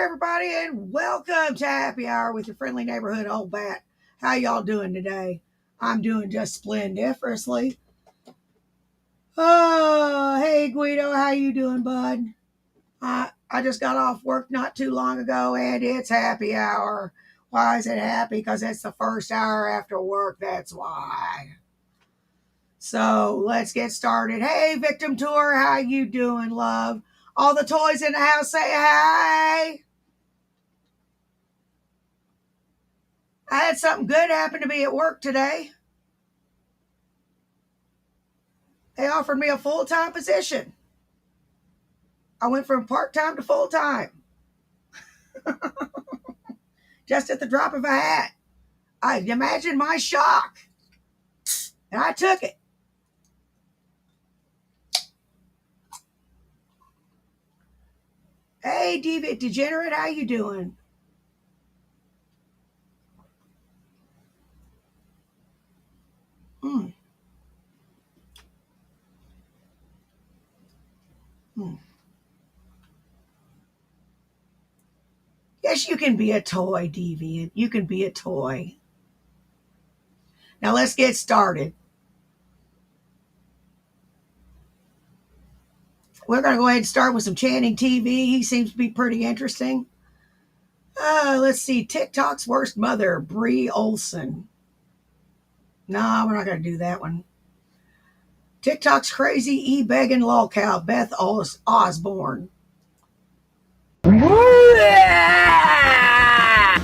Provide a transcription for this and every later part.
everybody, and welcome to Happy Hour with your friendly neighborhood old bat. How y'all doing today? I'm doing just splendiferously. Oh, hey Guido, how you doing, bud? I just got off work not too long ago, and it's happy hour. Why is it happy? Because it's the first hour after work, that's why. So let's get started. Hey, Victim Tour, how you doing, love? All the toys in the house say hi. I had something good happen to me at work today. They offered me a full-time position. I went from part-time to full-time. Just at the drop of a hat. I imagine my shock. And I took it. Hey, Degenerate, how you doing? Yes, you can be a toy, Deviant. You can be a toy. Now let's get started. We're going to go ahead and start with some Channing TV. He seems to be pretty interesting. Let's see. TikTok's worst mother, Brie Olson. No, we're not going to do that one. TikTok's crazy e-begging lolcow, Beth Osborne.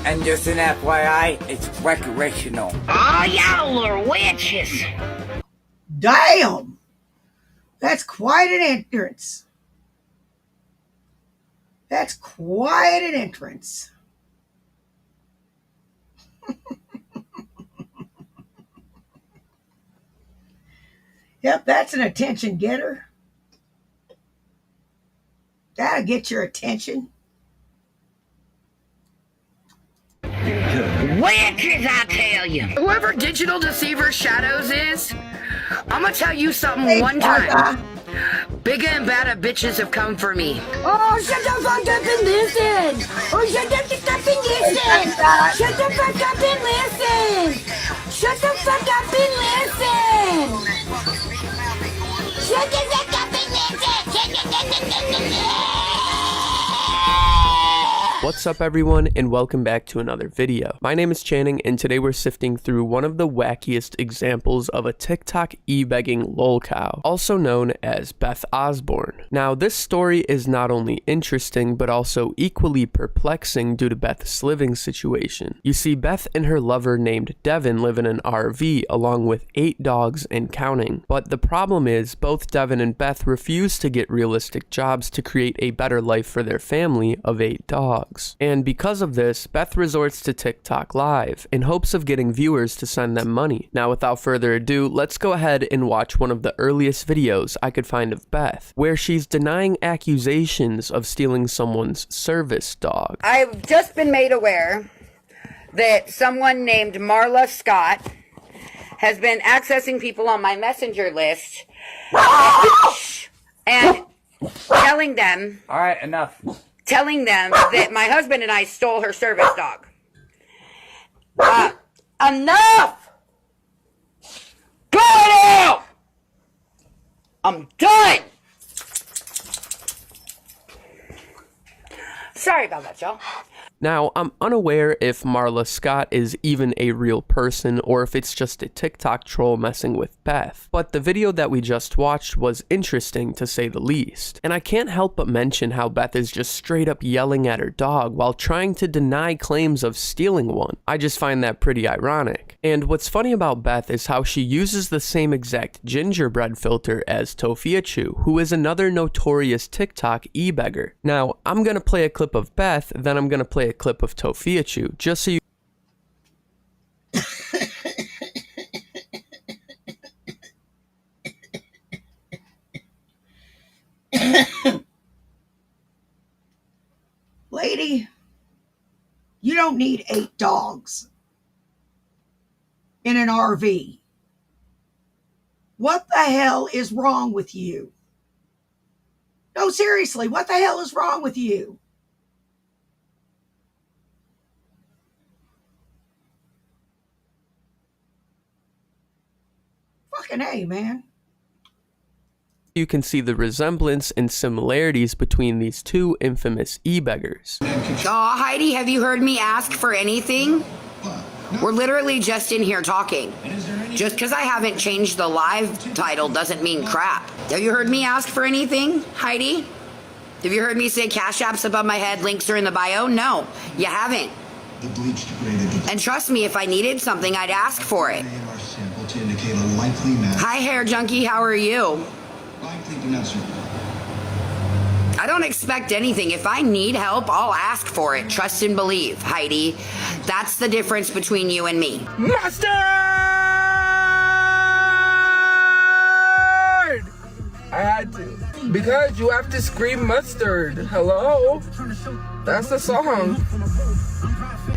And just an FYI, it's recreational. Oh, y'all are witches. Damn! That's quite an entrance. That's quite an entrance. Yep, that's an attention getter. That'll get your attention. Witches, I tell you. Whoever Digital Deceiver Shadows is, I'm gonna tell you something Hey, one time. Bigger and badder bitches have come for me. Oh, shut the fuck up and listen! Oh, shut the fuck up and listen! Shut the fuck up and listen! Shut the fuck up and listen! Shut the fuck up and listen! What's up everyone, and welcome back to another video. My name is Channing, and today we're sifting through one of the wackiest examples of a TikTok e-begging lolcow, also known as Beth Osborne. Now, this story is not only interesting, but also equally perplexing due to Beth's living situation. You see, Beth and her lover named Devin live in an RV along with 8 dogs and counting. But the problem is, both Devin and Beth refuse to get realistic jobs to create a better life for their family of 8 dogs. And because of this, Beth resorts to TikTok Live in hopes of getting viewers to send them money. Now, without further ado, let's go ahead and watch one of the earliest videos I could find of Beth, where she's denying accusations of stealing someone's service dog. I've just been made aware that someone named Marla Scott has been accessing people on my messenger list and telling them... All right, enough. Telling them that my husband and I stole her service dog. Enough! Get out! I'm done! Sorry about that, y'all. Now, I'm unaware if Marla Scott is even a real person or if it's just a TikTok troll messing with Beth, but the video that we just watched was interesting to say the least. And I can't help but mention how Beth is just straight up yelling at her dog while trying to deny claims of stealing one. I just find that pretty ironic. And what's funny about Beth is how she uses the same exact gingerbread filter as Tofiachu, who is another notorious TikTok e-beggar. Now, I'm gonna play a clip of Beth, then I'm gonna play a clip of Tofiachu, just so you... Lady, you don't need 8 dogs in an RV. What the hell is wrong with you? No, seriously, what the hell is wrong with you? Fucking A, man. You can see the resemblance and similarities between these two infamous e-beggars. Aw, Heidi, have you heard me ask for anything? We're literally just in here talking. Just because I haven't changed the live title doesn't mean crap. Have you heard me ask for anything, Heidi? Have you heard me say Cash App's above my head, links are in the bio? No, you haven't. And trust me, if I needed something, I'd ask for it. Hi, Hair Junkie, how are you? I don't expect anything. If I need help, I'll ask for it. Trust and believe, Heidi. That's the difference between you and me. Mustard! I had to. Because you have to scream mustard. Hello? That's the song.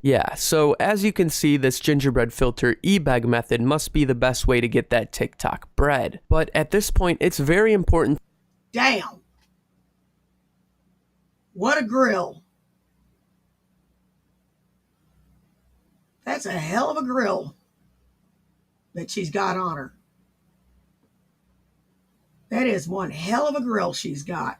Yeah, so as you can see, this gingerbread filter e-bag method must be the best way to get that TikTok bread. But at this point, it's very important. Damn. What a grill. That's a hell of a grill that she's got on her. That is one hell of a grill she's got.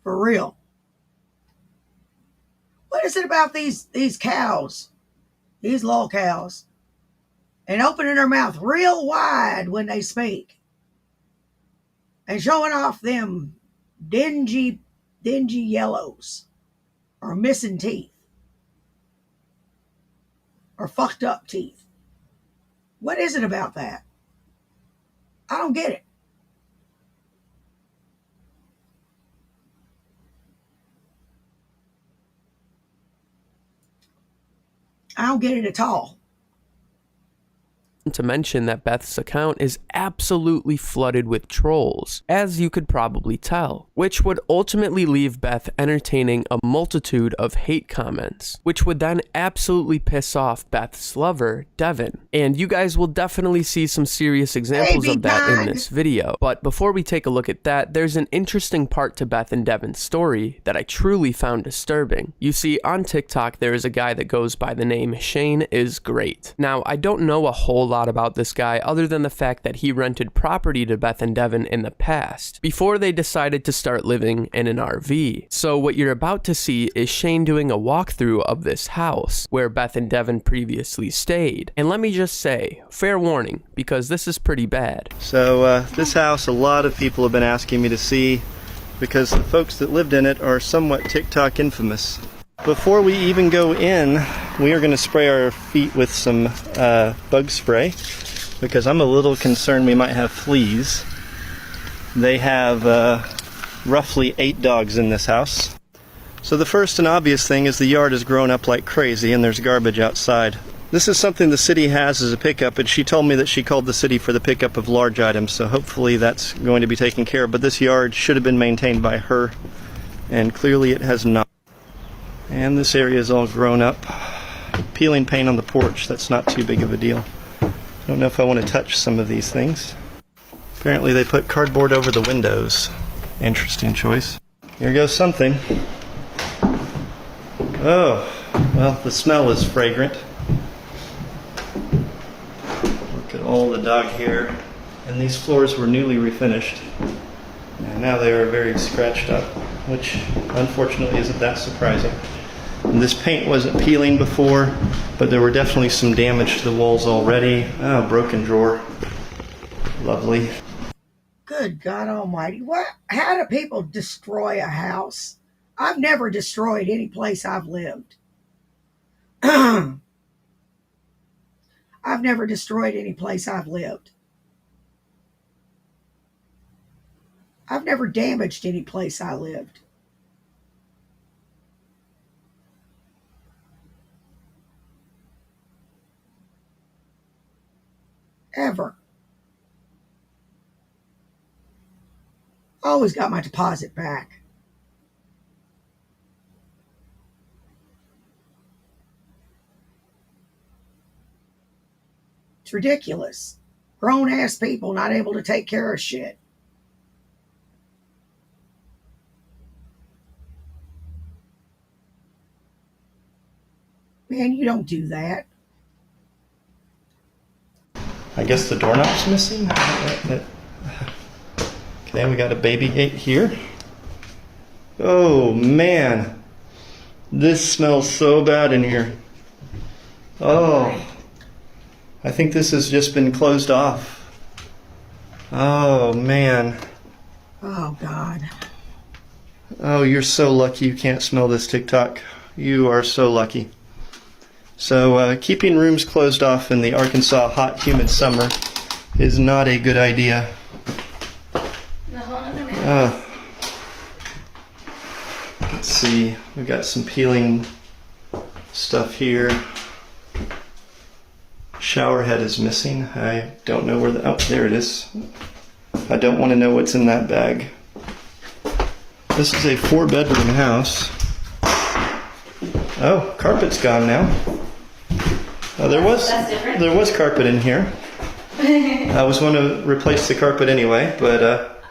For real. What is it about these cows? These little cows. And opening their mouth real wide when they speak. And showing off them dingy yellows. Or missing teeth. Or fucked up teeth. What is it about that? I don't get it. I don't get it at all. To mention that Beth's account is absolutely flooded with trolls, as you could probably tell, which would ultimately leave Beth entertaining a multitude of hate comments, which would then absolutely piss off Beth's lover, Devin. And you guys will definitely see some serious examples of that in this video. But before we take a look at that, there's an interesting part to Beth and Devin's story that I truly found disturbing. You see, on TikTok, there is a guy that goes by the name Shane is Great. Now, I don't know a whole lot about this guy other than the fact that he rented property to Beth and Devin in the past before they decided to start living in an RV. So what you're about to see is Shane doing a walkthrough of this house where Beth and Devin previously stayed. And let me just say, fair warning, because this is pretty bad. So this house, a lot of people have been asking me to see because the folks that lived in it are somewhat TikTok infamous. Before we even go in, we are going to spray our feet with some bug spray because I'm a little concerned we might have fleas. They have roughly 8 dogs in this house. So the first and obvious thing is the yard has grown up like crazy and there's garbage outside. This is something the city has as a pickup, and she told me that she called the city for the pickup of large items, so hopefully that's going to be taken care of. But this yard should have been maintained by her, and clearly it has not. And this area is all grown up. Peeling paint on the porch, that's not too big of a deal. I don't know if I want to touch some of these things. Apparently they put cardboard over the windows. Interesting choice. Here goes something. Oh, well, the smell is fragrant. Look at all the dog hair. And these floors were newly refinished. And now they are very scratched up, which unfortunately isn't that surprising. And this paint wasn't peeling before, but there were definitely some damage to the walls already. Oh, broken drawer. Lovely. Good God Almighty. What? How do people destroy a house? I've never destroyed any place I've lived. I've never destroyed any place I've lived. I've never damaged any place I lived. Ever. Always got my deposit back. It's ridiculous. Grown-ass people not able to take care of shit. Man, you don't do that. I guess the doorknob's missing. Okay, we got a baby gate here. Oh man, this smells so bad in here. Oh, I think this has just been closed off. Oh man. Oh, God. Oh, you're so lucky you can't smell this TikTok. You are so lucky. So keeping rooms closed off in the Arkansas hot, humid summer is not a good idea. Let's see, we've got some peeling stuff here. Shower head is missing. I don't know where oh, there it is. I don't want to know what's in that bag. This is a 4-bedroom house. Oh, carpet's gone now. Oh, there was carpet in here. I was going to replace the carpet anyway, but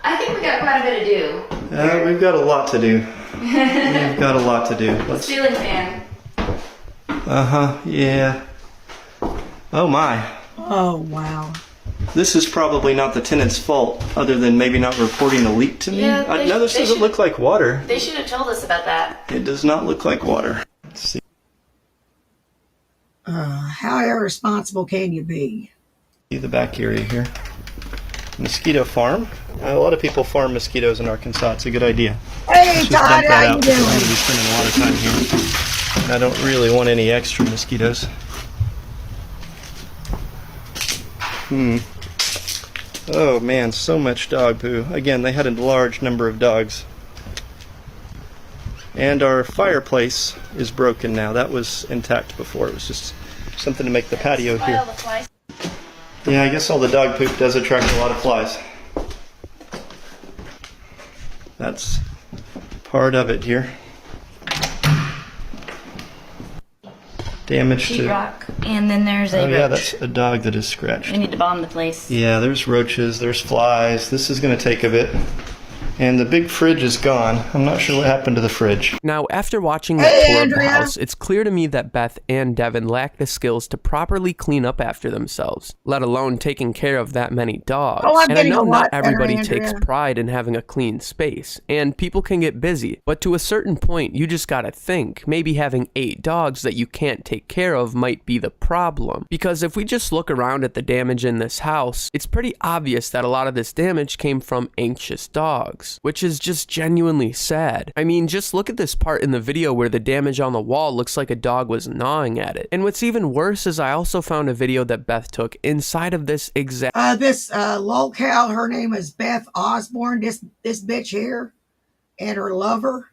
I think we got quite a bit to do. we've got a lot to do. We've got a lot to do. Let's. Ceiling fan. Yeah. Oh my. Oh, wow. This is probably not the tenant's fault, other than maybe not reporting a leak to me. Yeah, No, this doesn't look like water. They should have told us about that. It does not look like water. Let's see. How irresponsible can you be? See the back area here. Mosquito farm. A lot of people farm mosquitoes in Arkansas. It's a good idea. Hey, Let's just Todd, dump that how you out, because I'm going to doing? be spending a lot of time here. And I don't really want any extra mosquitoes. Oh man, so much dog poo. Again, they had a large number of dogs. And our fireplace is broken now. That was intact before. It was just something to make the patio here. Yeah, I guess all the dog poop does attract a lot of flies. That's part of it here. Damage to... Sheetrock. And then there's a Oh yeah, roach. that's a dog that is scratched. We need to bomb the place. Yeah, there's roaches, there's flies. This is going to take a bit. And the big fridge is gone. I'm not sure what happened to the fridge. Now, after watching the Hey, tour Andrea. of the house, it's clear to me that Beth and Devin lack the skills to properly clean up after themselves, let alone taking care of that many dogs. Oh, I'm And I getting know a not lot better, everybody takes Andrea. pride in having a clean space, and people can get busy, but to a certain point, you just gotta think, maybe having 8 dogs that you can't take care of might be the problem. Because if we just look around at the damage in this house, it's pretty obvious that a lot of this damage came from anxious dogs, which is just genuinely sad. I mean, just look at this part in the video where the damage on the wall looks like a dog was gnawing at it. And what's even worse is I also found a video that Beth took inside of this exact This lolcow, her name is Beth Osborne, this bitch here, and her lover.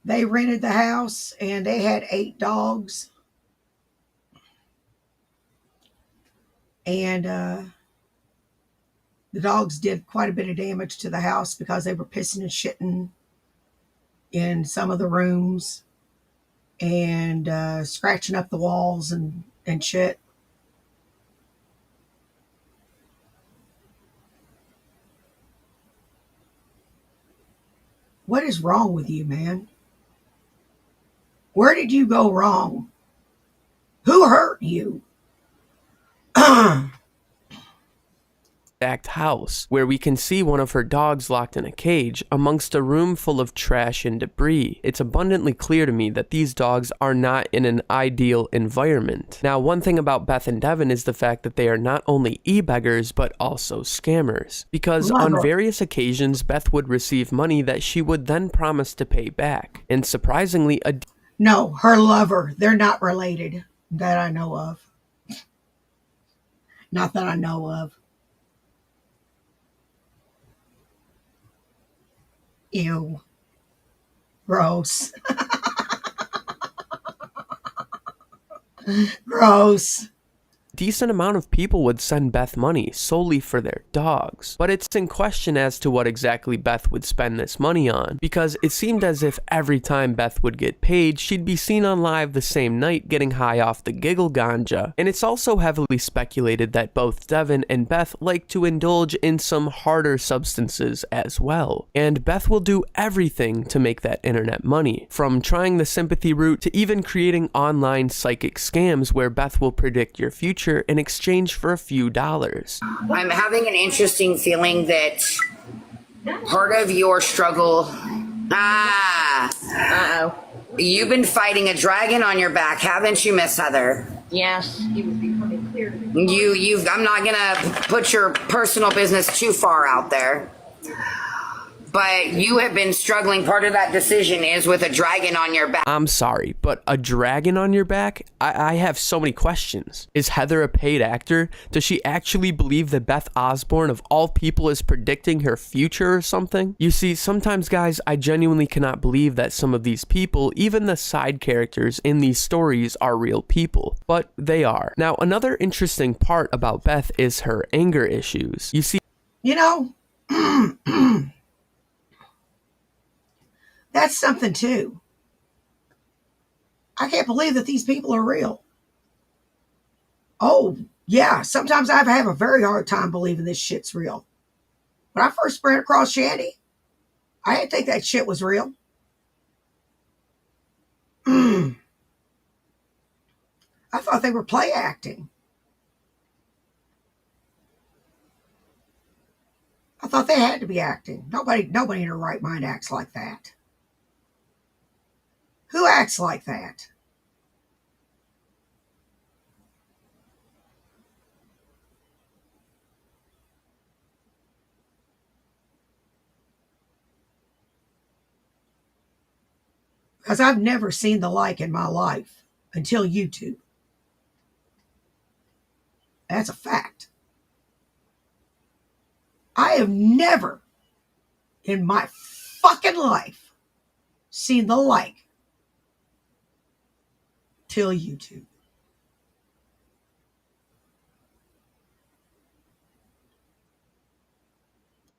They rented the house, and they had 8 dogs. And the dogs did quite a bit of damage to the house because they were pissing and shitting in some of the rooms and scratching up the walls and shit. What is wrong with you, man? Where did you go wrong? Who hurt you? exact house, where we can see one of her dogs locked in a cage amongst a room full of trash and debris. It's abundantly clear to me that these dogs are not in an ideal environment. Now, one thing about Beth and Devin is the fact that they are not only e-beggars, but also scammers. Because on various occasions, Beth would receive money that she would then promise to pay back. And surprisingly, No, her lover. They're not related that I know of. Not that I know of. Ew. Gross. Gross. decent amount of people would send Beth money solely for their dogs. But it's in question as to what exactly Beth would spend this money on, because it seemed as if every time Beth would get paid, she'd be seen on live the same night getting high off the giggle ganja. And it's also heavily speculated that both Devin and Beth like to indulge in some harder substances as well. And Beth will do everything to make that internet money, from trying the sympathy route to even creating online psychic scams where Beth will predict your future in exchange for a few dollars. I'm having an interesting feeling that part of your struggle. You've been fighting a dragon on your back, haven't you, Miss Heather? Yes. I'm not gonna put your personal business too far out there, but you have been struggling. Part of that decision is with a dragon on your back. I'm sorry, but a dragon on your back? I have so many questions. Is Heather a paid actor? Does she actually believe that Beth Osborne of all people is predicting her future or something? You see, sometimes guys, I genuinely cannot believe that some of these people, even the side characters in these stories, are real people. But they are. Now, another interesting part about Beth is her anger issues. You see, that's something too. I can't believe that these people are real. Oh, yeah, sometimes I have a very hard time believing this shit's real. When I first ran across Shandy, I didn't think that shit was real. I thought they were play acting. I thought they had to be acting. Nobody in their right mind acts like that. Who acts like that? Because I've never seen the like in my life until YouTube. That's a fact. I have never in my fucking life seen the like till YouTube.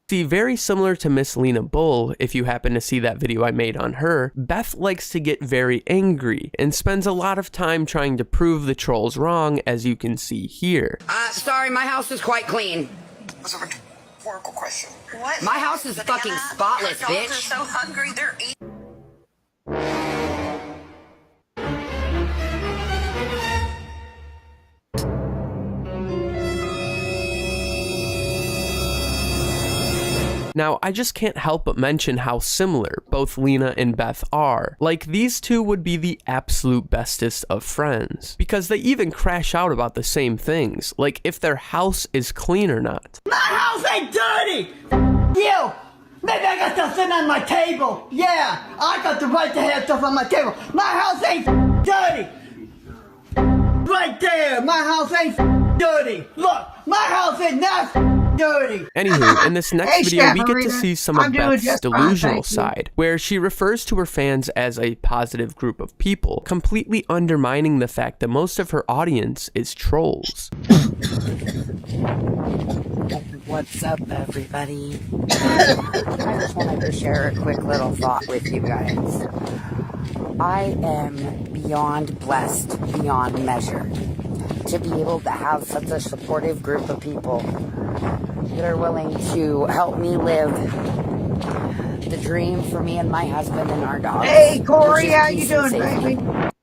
See, very similar to Miss Lena Bull, if you happen to see that video I made on her, Beth likes to get very angry and spends a lot of time trying to prove the trolls wrong, as you can see here. Sorry, my house is quite clean. That's a rhetorical question. What? My house is fucking spotless, bitch. Dogs are so hungry, they're eating. Now, I just can't help but mention how similar both Lena and Beth are. Like, these two would be the absolute bestest of friends, because they even crash out about the same things, like if their house is clean or not. My house ain't dirty! You! Maybe I got stuff sitting on my table. Yeah, I got the right to have stuff on my table. My house ain't dirty! Right there, my house ain't dirty. Look, my house is not dirty. Anywho, in this next video, we get to see some of Beth's just fine, delusional thank you. side, where she refers to her fans as a positive group of people, completely undermining the fact that most of her audience is trolls. What's up, everybody? I just wanted to share a quick little thought with you guys. I am beyond blessed, beyond measure, to be able to have such a supportive group of people that are willing to help me live the dream for me and my husband and our dog. Hey, Corey, how you doing, baby?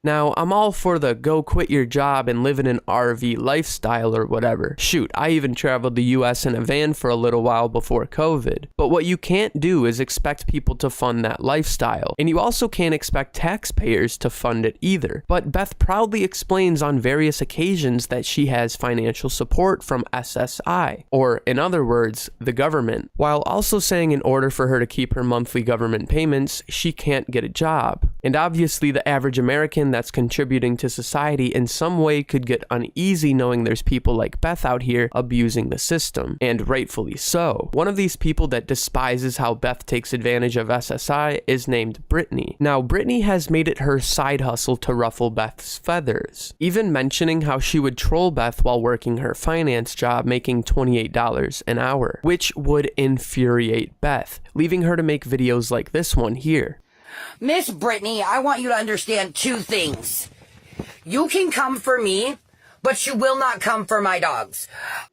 Now, I'm all for the go quit your job and live in an RV lifestyle or whatever. Shoot, I even traveled the US in a van for a little while before COVID. But what you can't do is expect people to fund that lifestyle. And you also can't expect taxpayers to fund it either. But Beth proudly explains on various occasions that she has financial support from SSI, or in other words, the government, while also saying in order for her to keep her monthly government payments, she can't get a job. And obviously the average American that's contributing to society in some way could get uneasy knowing there's people like Beth out here abusing the system, and rightfully so. One of these people that despises how Beth takes advantage of SSI is named Brittany. Now, Brittany has made it her side hustle to ruffle Beth's feathers, even mentioning how she would troll Beth while working her finance job making $28 an hour, which would infuriate Beth, leaving her to make videos like this one here. Miss Brittany, I want you to understand two things. You can come for me, but you will not come for my dogs.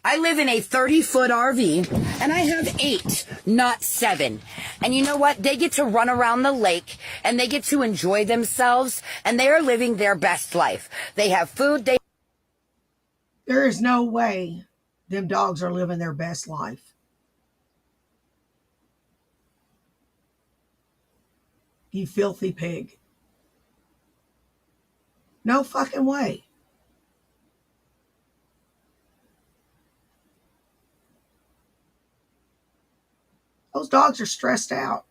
I live in a 30-foot RV, and I have 8, not 7. And you know what? They get to run around the lake, and they get to enjoy themselves, and they are living their best life. They have food. There is no way them dogs are living their best life. You filthy pig. No fucking way. Those dogs are stressed out.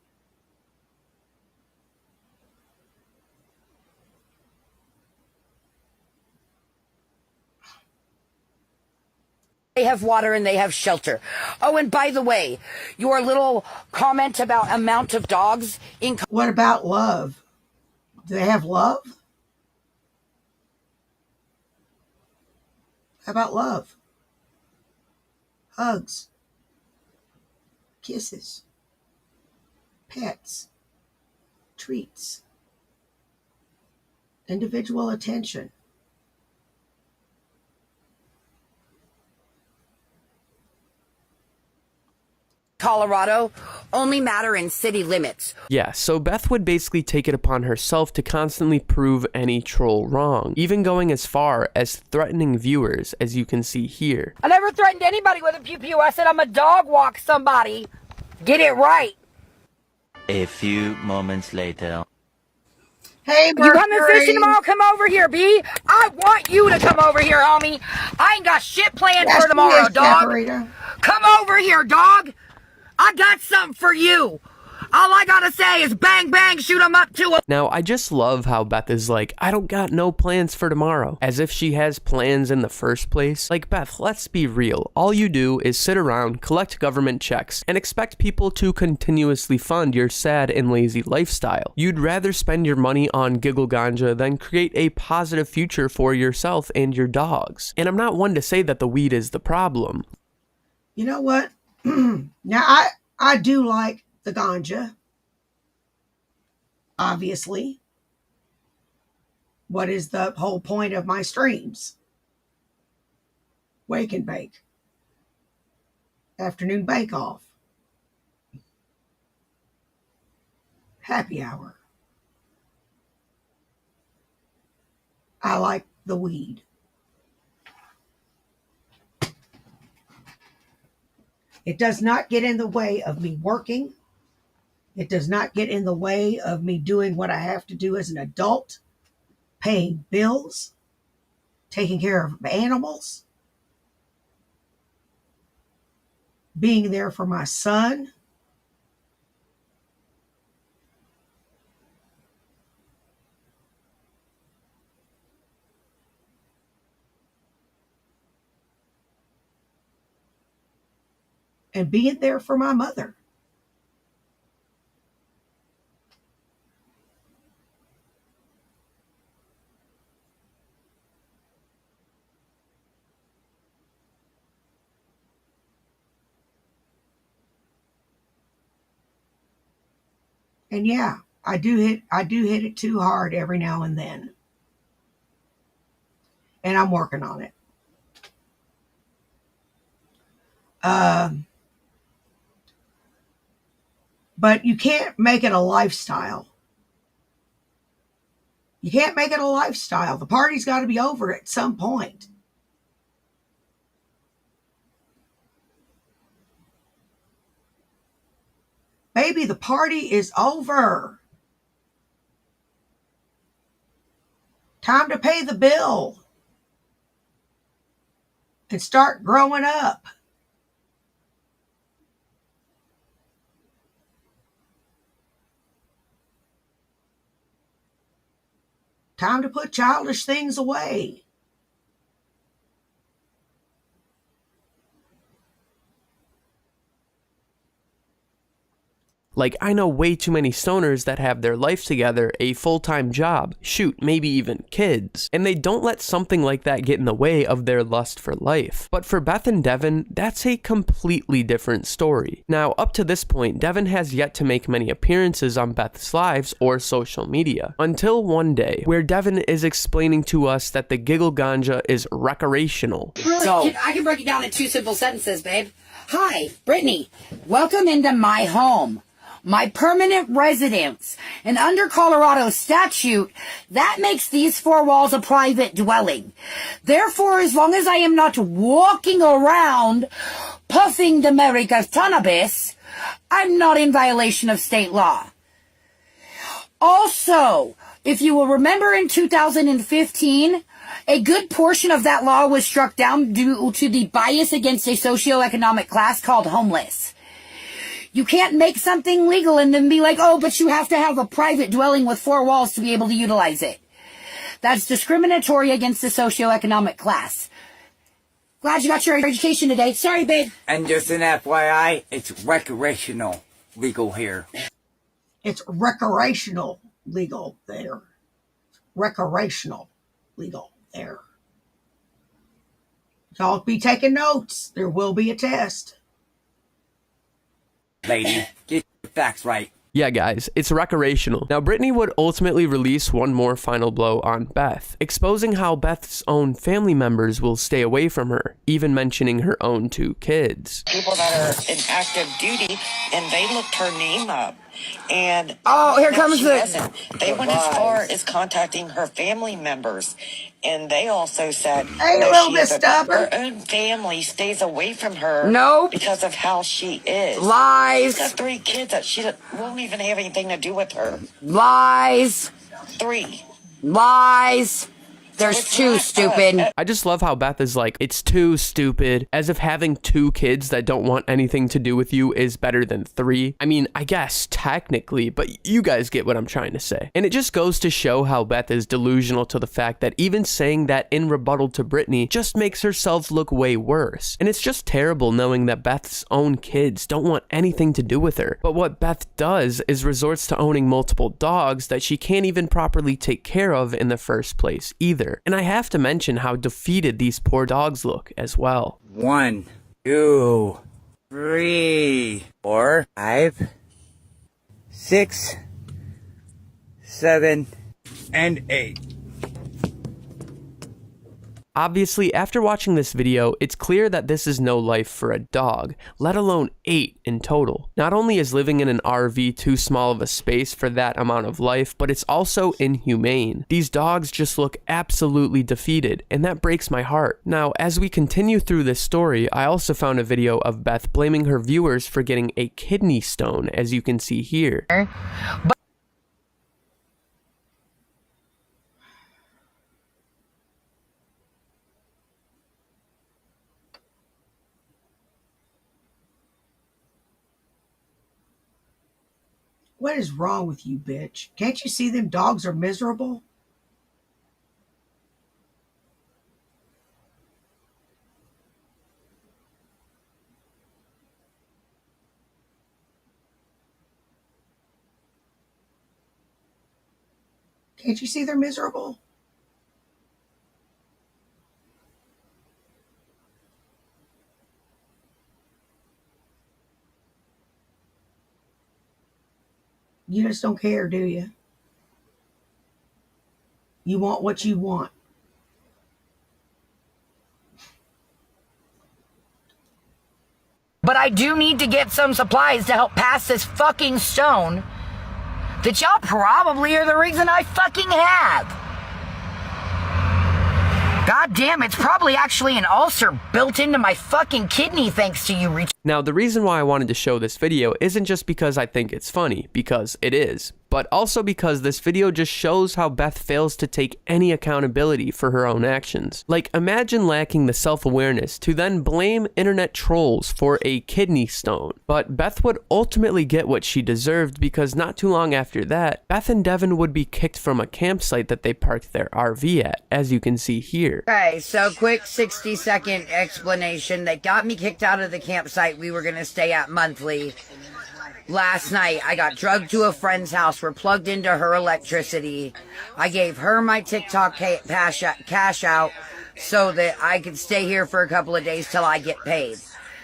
They have water and they have shelter. Oh, and by the way, your little comment about amount of dogs in... What about love? Do they have love? How about love? Hugs. Kisses. Pets. Treats. Individual attention. Colorado only matter in city limits. Yeah, so Beth would basically take it upon herself to constantly prove any troll wrong, even going as far as threatening viewers, as you can see here. I never threatened anybody with a pew-pew. I said I'm a dog walk somebody. Get it right. A few moments later. Hey, You coming fishing tomorrow? Come over here, B. I want you to come over here, homie. I ain't got shit planned for tomorrow, dog. Come over here, dog. I got something for you. All I gotta say is bang, bang, shoot 'em up to a... Now, I just love how Beth is like, I don't got no plans for tomorrow, as if she has plans in the first place. Like, Beth, let's be real. All you do is sit around, collect government checks, and expect people to continuously fund your sad and lazy lifestyle. You'd rather spend your money on giggle ganja than create a positive future for yourself and your dogs. And I'm not one to say that the weed is the problem. You know what? Now, I do like the ganja. Obviously. What is the whole point of my streams? Wake and bake. Afternoon bake off. Happy hour. I like the weed. It does not get in the way of me working. It does not get in the way of me doing what I have to do as an adult, paying bills, taking care of animals, being there for my son. And being there for my mother. And yeah, I do hit it too hard every now and then. And I'm working on it. But you can't make it a lifestyle. You can't make it a lifestyle. The party's got to be over at some point. Baby, the party is over. Time to pay the bill. And start growing up. Time to put childish things away. Like, I know way too many stoners that have their life together, a full-time job, shoot, maybe even kids, and they don't let something like that get in the way of their lust for life. But for Beth and Devin, that's a completely different story. Now, up to this point, Devin has yet to make many appearances on Beth's lives or social media, until one day, where Devin is explaining to us that the giggle ganja is recreational. So, I can break it down in 2 simple sentences, babe. Hi, Brittany. Welcome into my home. My permanent residence. And under Colorado statute, that makes these 4 walls a private dwelling. Therefore, as long as I am not walking around puffing the America cannabis, I'm not in violation of state law. Also, if you will remember in 2015, a good portion of that law was struck down due to the bias against a socioeconomic class called homeless. You can't make something legal and then be like, oh, but you have to have a private dwelling with 4 walls to be able to utilize it. That's discriminatory against the socioeconomic class. Glad you got your education today. Sorry, babe. And just an FYI, it's recreational legal here. It's recreational legal there. Recreational legal there. Y'all be taking notes. There will be a test. Lady, get your facts right. Yeah, guys, it's recreational. Now, Brittany would ultimately release one more final blow on Beth, exposing how Beth's own family members will stay away from her, even mentioning her own 2 kids. People that are in active duty, and they looked her name up. And here comes they went as far as contacting her family members, and they also said Hey, a little bit stubborn. her own family stays away from her. Nope. Because of how she is. Lies. She's got 3 kids that she won't even have anything to do with her. Lies. 3. Lies. There's 2, stupid. I just love how Beth is like, it's too stupid, as if having 2 kids that don't want anything to do with you is better than 3. I mean, I guess technically, but you guys get what I'm trying to say. And it just goes to show how Beth is delusional to the fact that even saying that in rebuttal to Brittany just makes herself look way worse. And it's just terrible knowing that Beth's own kids don't want anything to do with her. But what Beth does is resorts to owning multiple dogs that she can't even properly take care of in the first place either. And I have to mention how defeated these poor dogs look as well. 1, 2, 3, 4, 5, 6, 7, and 8. Obviously, after watching this video, it's clear that this is no life for a dog, let alone 8 in total. Not only is living in an RV too small of a space for that amount of life, but it's also inhumane. These dogs just look absolutely defeated, and that breaks my heart. Now, as we continue through this story, I also found a video of Beth blaming her viewers for getting a kidney stone, as you can see here. What is wrong with you, bitch? Can't you see them dogs are miserable? Can't you see they're miserable? You just don't care, do you? You want what you want. But I do need to get some supplies to help pass this fucking stone that y'all probably are the reason I fucking have. God damn, it's probably actually an ulcer built into my fucking kidney thanks to you. Now, the reason why I wanted to show this video isn't just because I think it's funny, because it is. but also because this video just shows how Beth fails to take any accountability for her own actions. Like, imagine lacking the self-awareness to then blame internet trolls for a kidney stone. But Beth would ultimately get what she deserved, because not too long after that, Beth and Devin would be kicked from a campsite that they parked their RV at, as you can see here. Okay, so quick 60-second explanation. They got me kicked out of the campsite we were going to stay at monthly. Last night, I got drugged to a friend's house. We're plugged into her electricity. I gave her my TikTok cash out so that I could stay here for a couple of days till I get paid,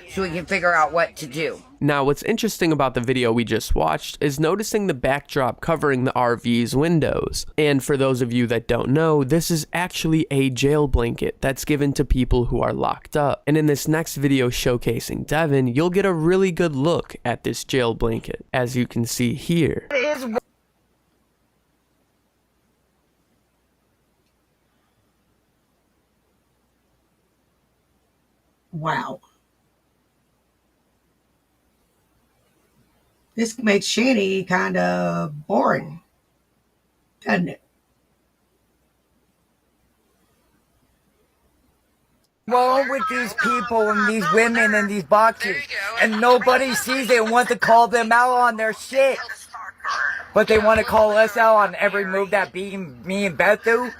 so we can figure out what to do. Now, what's interesting about the video we just watched is noticing the backdrop covering the RV's windows. And for those of you that don't know, this is actually a jail blanket that's given to people who are locked up. And in this next video showcasing Devin, you'll get a really good look at this jail blanket, as you can see here. Wow. This makes Shanny kind of boring, doesn't it? Wrong with these people and these women and these boxers, and nobody sees it and wants to call them out on their shit. But they want to call us out on every move that me and Beth do,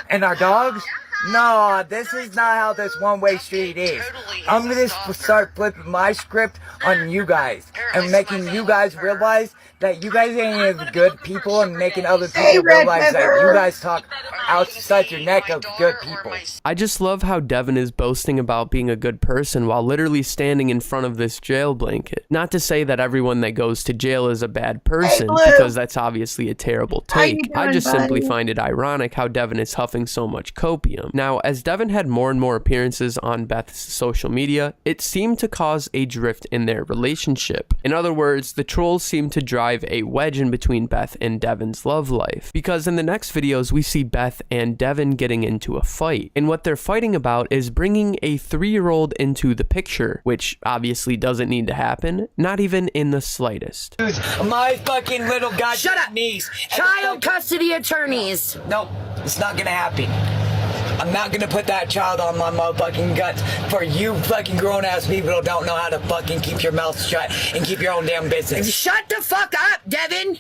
and our dogs. No, this is not how this one-way street is. I'm gonna start flipping my script on you guys and making you guys realize that you guys ain't as good people, and making other people realize that you guys talk outside your neck of good people. I just love how Devin is boasting about being a good person while literally standing in front of this jail blanket. Not to say that everyone that goes to jail is a bad person, because that's obviously a terrible take. I just simply find it ironic how Devin is huffing so much copium. Now, as Devin had more and more appearances on Beth's social media, it seemed to cause a drift in their relationship. In other words, the trolls seemed to drive a wedge in between Beth and Devin's love life, because in the next videos we see Beth and Devin getting into a fight, and what they're fighting about is bringing a 3-year-old into the picture, which obviously doesn't need to happen, not even in the slightest. My fucking little goddamn niece. Child custody attorneys. Nope, it's not gonna happen. I'm not gonna put that child on my motherfucking guts for you fucking grown-ass people who don't know how to fucking keep your mouth shut and keep your own damn business. Shut the fuck up, Devin!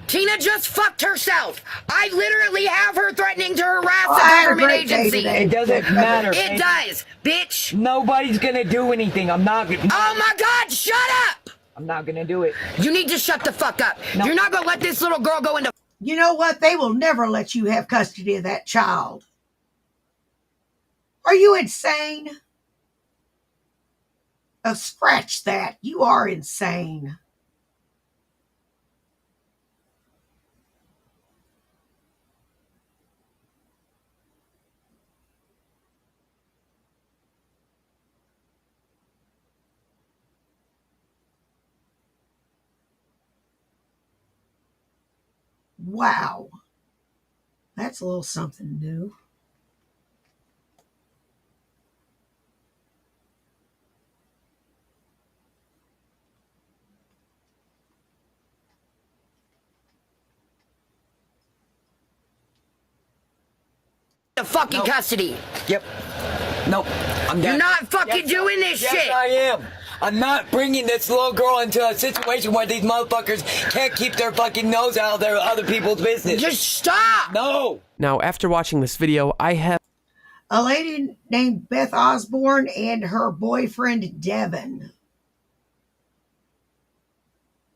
Tina just fucked herself. I literally have her threatening to harass the government agency. It doesn't matter. It does, bitch. Nobody's gonna do anything. I'm not gonna. Oh my God, shut up! I'm not gonna do it. You need to shut the fuck up. No. You're not gonna let this little girl go into... You know what? They will never let you have custody of that child. Are you insane? Oh, scratch that. You are insane. Wow. That's a little something new. Fucking custody. Yep. Nope. You're not fucking doing this shit. Yes, I am. I'm not bringing this little girl into a situation where these motherfuckers can't keep their fucking nose out of their other people's business. Just stop. No. Now, after watching this video, I have a lady named Beth Osborne and her boyfriend Devin.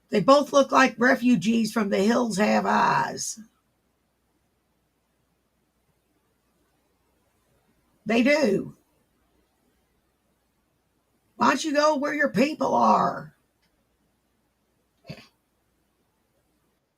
They both look like refugees from The Hills Have Eyes. They do. Why don't you go where your people are?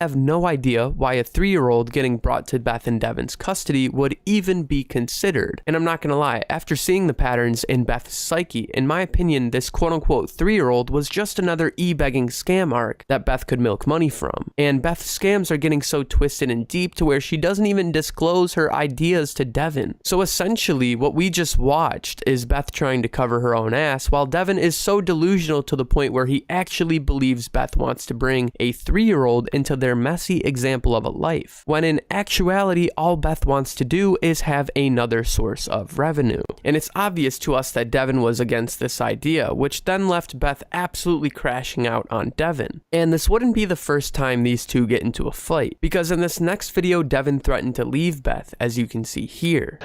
have no idea why a 3-year-old getting brought to Beth and Devin's custody would even be considered. And I'm not gonna lie, after seeing the patterns in Beth's psyche, in my opinion, this quote-unquote 3-year-old was just another e-begging scam arc that Beth could milk money from. And Beth's scams are getting so twisted and deep to where she doesn't even disclose her ideas to Devin. So essentially, what we just watched is Beth trying to cover her own ass, while Devin is so delusional to the point where he actually believes Beth wants to bring a 3-year-old into their their messy example of a life, when in actuality all Beth wants to do is have another source of revenue. And it's obvious to us that Devin was against this idea, which then left Beth absolutely crashing out on Devin. And this wouldn't be the first time these two get into a fight, because in this next video Devin threatened to leave Beth, as you can see here.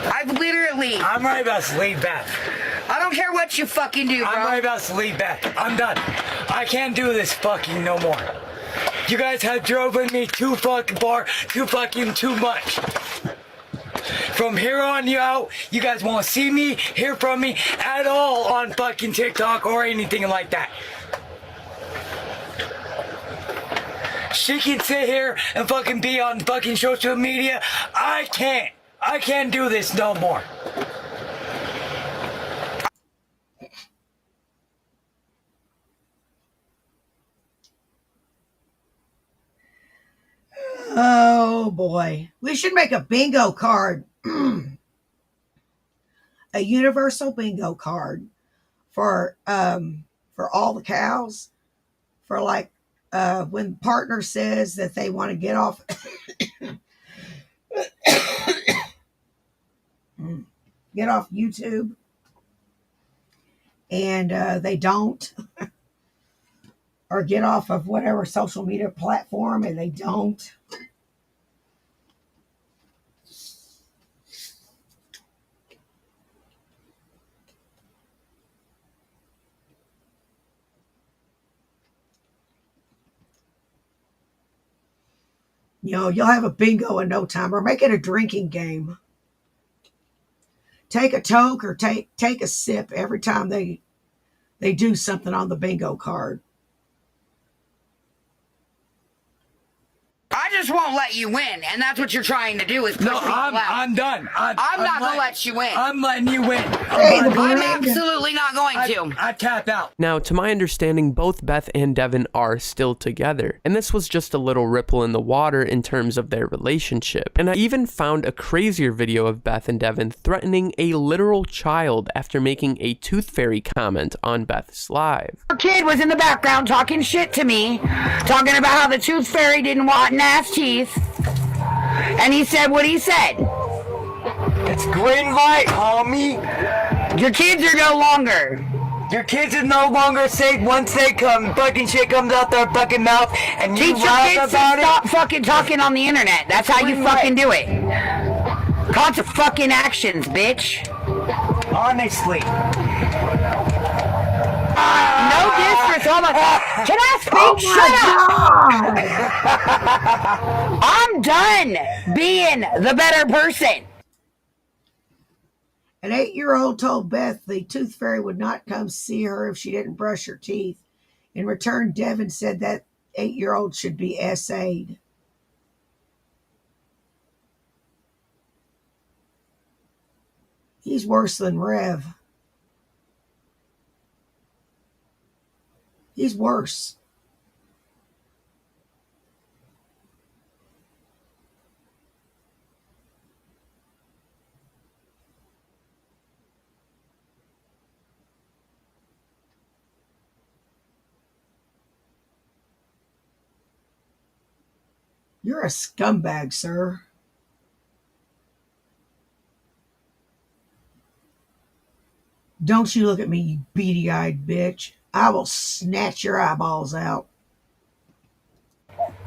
I'm right about to leave Beth. I don't care what you fucking do, bro. I'm right about to leave Beth. I'm done. I can't do this fucking no more. You guys have driven me too fucking far, too much. From here on out, you guys won't see me, hear from me at all on fucking TikTok or anything like that. She can sit here and fucking be on fucking social media. I can't. I can't do this no more. Oh boy. We should make a bingo card. A universal bingo card for all the cows. For like when partner says that they want to get off YouTube and they don't, or get off of whatever social media platform and they don't. You know, you'll have a bingo in no time, or make it a drinking game. Take a toke or take a sip every time they do something on the bingo card. I just won't let you win, and that's what you're trying to do is push people out. I'm done. I'm not going to let you win. I'm letting you win. I'm absolutely not going to. I tapped out. Now, to my understanding, both Beth and Devin are still together, and this was just a little ripple in the water in terms of their relationship. And I even found a crazier video of Beth and Devin threatening a literal child after making a tooth fairy comment on Beth's live. A kid was in the background talking shit to me, talking about how the tooth fairy didn't want ass teeth, and he said what he said. It's green light, homie. Your kids are no longer. Your kids are no longer safe once they come. Fucking shit comes out their fucking mouth, and you teach your laugh kids to about it. stop fucking talking on the internet. That's how you fucking do it. Lots of fucking actions, bitch. Honestly. No disrespect. Can I speak? Shut up. I'm done being the better person. An 8-year-old told Beth the tooth fairy would not come see her if she didn't brush her teeth. In return, Devin said that 8-year-old should be SA'd. He's worse than Rev. He's worse. You're a scumbag, sir. Don't you look at me, you beady-eyed bitch. I will snatch your eyeballs out.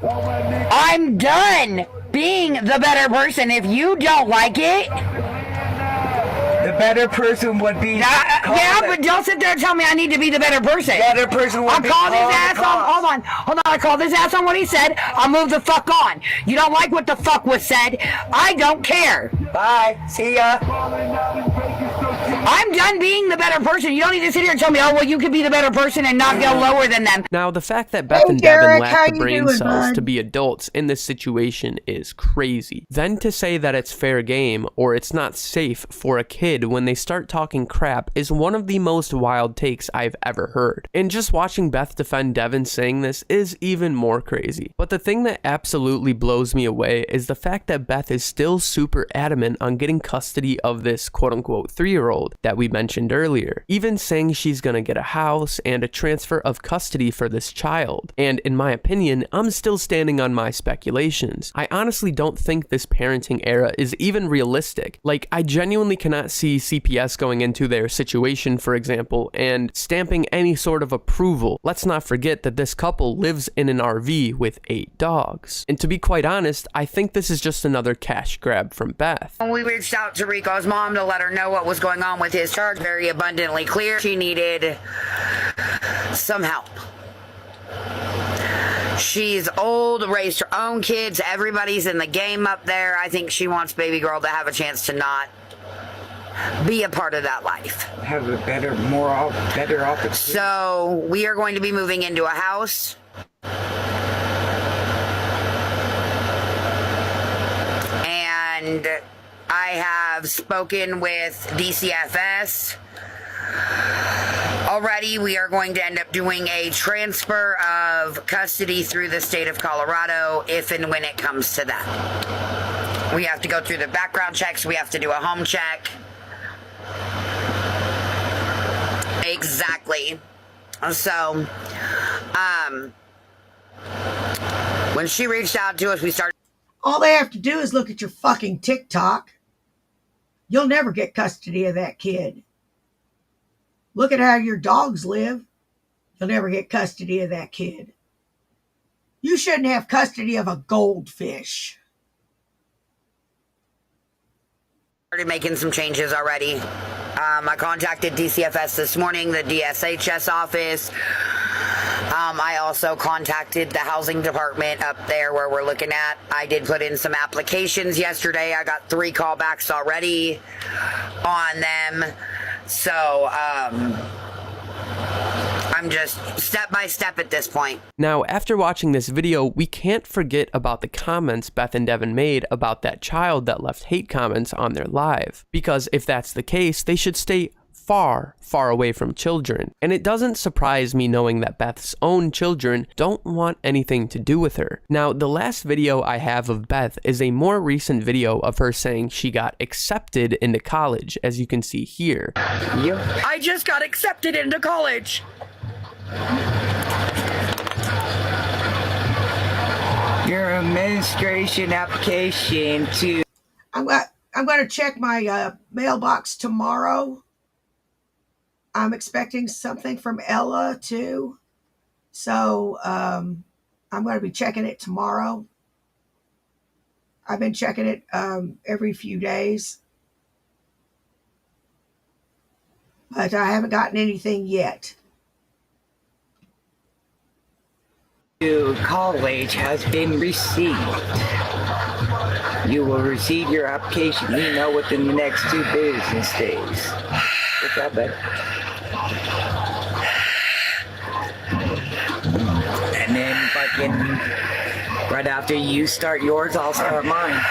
I'm done being the better person. If you don't like it, the better person would be. Yeah, but don't sit there and tell me I need to be the better person. The better person would I'll be. call this ass on. Hold on. I call this ass on what he said. I'll move the fuck on. You don't like what the fuck was said. I don't care. Bye. See ya. I'm done being the better person. You don't need to sit here and tell me, oh, well, you could be the better person and not go lower than them. Now, the fact that Beth and Devin lack the brain cells to be adults in this situation is crazy. Then to say that it's fair game or it's not safe for a kid when they start talking crap is one of the most wild takes I've ever heard. And just watching Beth defend Devin saying this is even more crazy. But the thing that absolutely blows me away is the fact that Beth is still super adamant on getting custody of this quote-unquote 3-year-old, that we mentioned earlier, even saying she's gonna get a house and a transfer of custody for this child. And in my opinion, I'm still standing on my speculations. I honestly don't think this parenting era is even realistic. Like, I genuinely cannot see CPS going into their situation, for example, and stamping any sort of approval. Let's not forget that this couple lives in an RV with 8 dogs. And to be quite honest, I think this is just another cash grab from Beth. We reached out to Rico's mom to let her know what was going on with his charge. Very abundantly clear. She needed some help. She's old, raised her own kids. Everybody's in the game up there. I think she wants baby girl to have a chance to not be a part of that life. Have a better opportunity. So we are going to be moving into a house. And I have spoken with DCFS. Already, we are going to end up doing a transfer of custody through the state of Colorado if and when it comes to that. We have to go through the background checks. We have to do a home check. Exactly. So, when she reached out to us, we started. All they have to do is look at your fucking TikTok. You'll never get custody of that kid. Look at how your dogs live. You'll never get custody of that kid. You shouldn't have custody of a goldfish. Started making some changes already. I contacted DCFS this morning, the DSHS office. I also contacted the housing department up there where we're looking at. I did put in some applications yesterday. I got 3 callbacks already on them. So, I'm just step by step at this point. Now, after watching this video, we can't forget about the comments Beth and Devin made about that child that left hate comments on their live. Because if that's the case, they should stay far, far away from children. And it doesn't surprise me knowing that Beth's own children don't want anything to do with her. Now, the last video I have of Beth is a more recent video of her saying she got accepted into college, as you can see here. I just got accepted into college. Your administration application to... I'm going to check my mailbox tomorrow. I'm expecting something from Ella too. So I'm going to be checking it tomorrow. I've been checking it every few days. But I haven't gotten anything yet. To college has been received. You will receive your application email within the next 2 business days. Is that better? And then fucking right after you start yours, I'll start mine.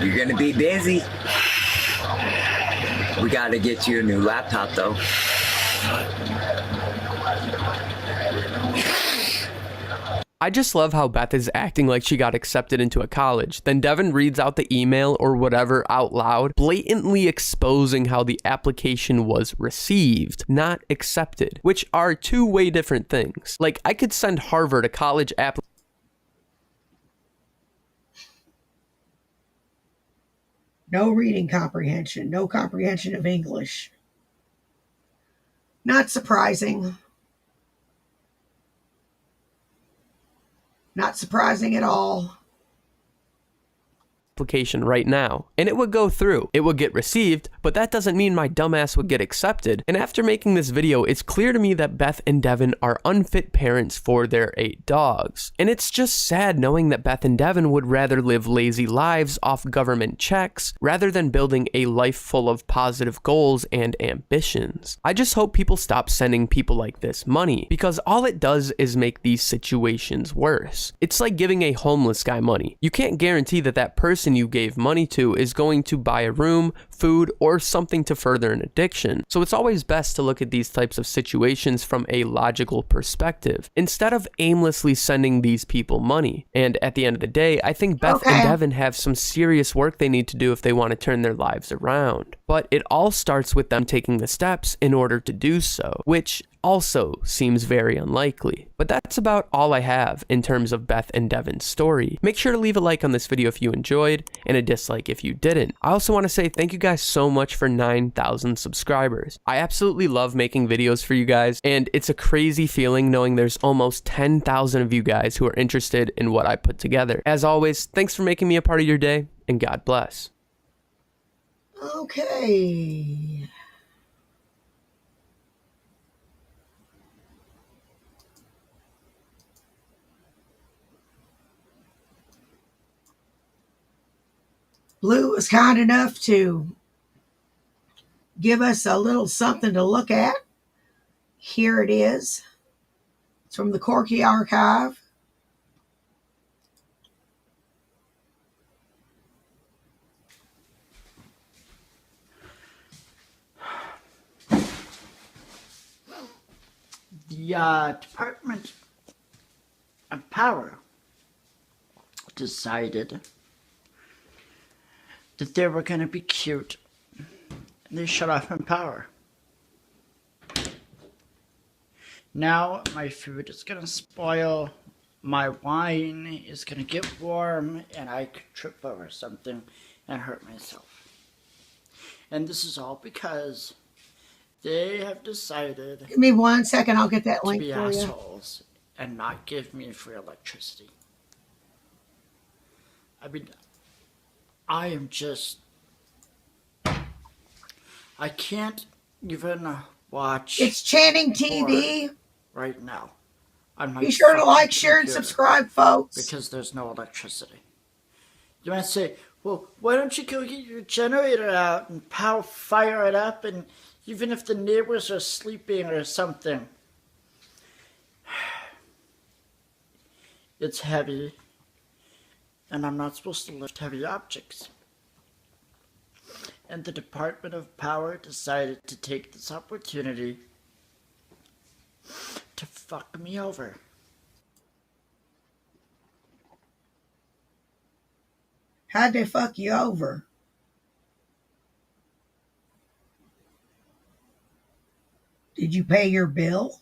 You're gonna be busy. We gotta get you a new laptop though. I just love how Beth is acting like she got accepted into a college. Then Devin reads out the email or whatever out loud, blatantly exposing how the application was received, not accepted, which are 2 way different things. Like, I could send Harvard a college application. No reading comprehension, no comprehension of English. Not surprising. Not surprising at all. Application right now, and it would go through. It would get received, but that doesn't mean my dumbass would get accepted. And after making this video, it's clear to me that Beth and Devin are unfit parents for their 8 dogs. And it's just sad knowing that Beth and Devin would rather live lazy lives off government checks rather than building a life full of positive goals and ambitions. I just hope people stop sending people like this money, because all it does is make these situations worse. It's like giving a homeless guy money. You can't guarantee that that person person you gave money to is going to buy a room, food, or something to further an addiction. So it's always best to look at these types of situations from a logical perspective, instead of aimlessly sending these people money. And at the end of the day, I think Beth and Devin have some serious work they need to do if they want to turn their lives around. But it all starts with them taking the steps in order to do so, which also seems very unlikely. But that's about all I have in terms of Beth and Devin's story. Make sure to leave a like on this video if you enjoyed, and a dislike if you didn't. I also want to say thank you guys so much for 9,000 subscribers. I absolutely love making videos for you guys, and it's a crazy feeling knowing there's almost 10,000 of you guys who are interested in what I put together. As always, thanks for making me a part of your day, and God bless. Okay. Blue was kind enough to give us a little something to look at. Here it is. It's from the Corky Archive. The Department of Power decided that they were going to be cute, and they shut off my power. Now my food is going to spoil, my wine is going to get warm, and I could trip over something and hurt myself. And this is all because they have decided, give me 1 second, I'll get that link to be for you. assholes and not give me free electricity. I mean, I am just, I can't even watch. It's Channing TV. Right now. On my Be sure to like, share, and computer subscribe, folks. Because there's no electricity. You might say, well, why don't you go get your generator out and fire it up, and even if the neighbors are sleeping or something. It's heavy, and I'm not supposed to lift heavy objects. And the Department of Power decided to take this opportunity to fuck me over. How'd they fuck you over? Did you pay your bill?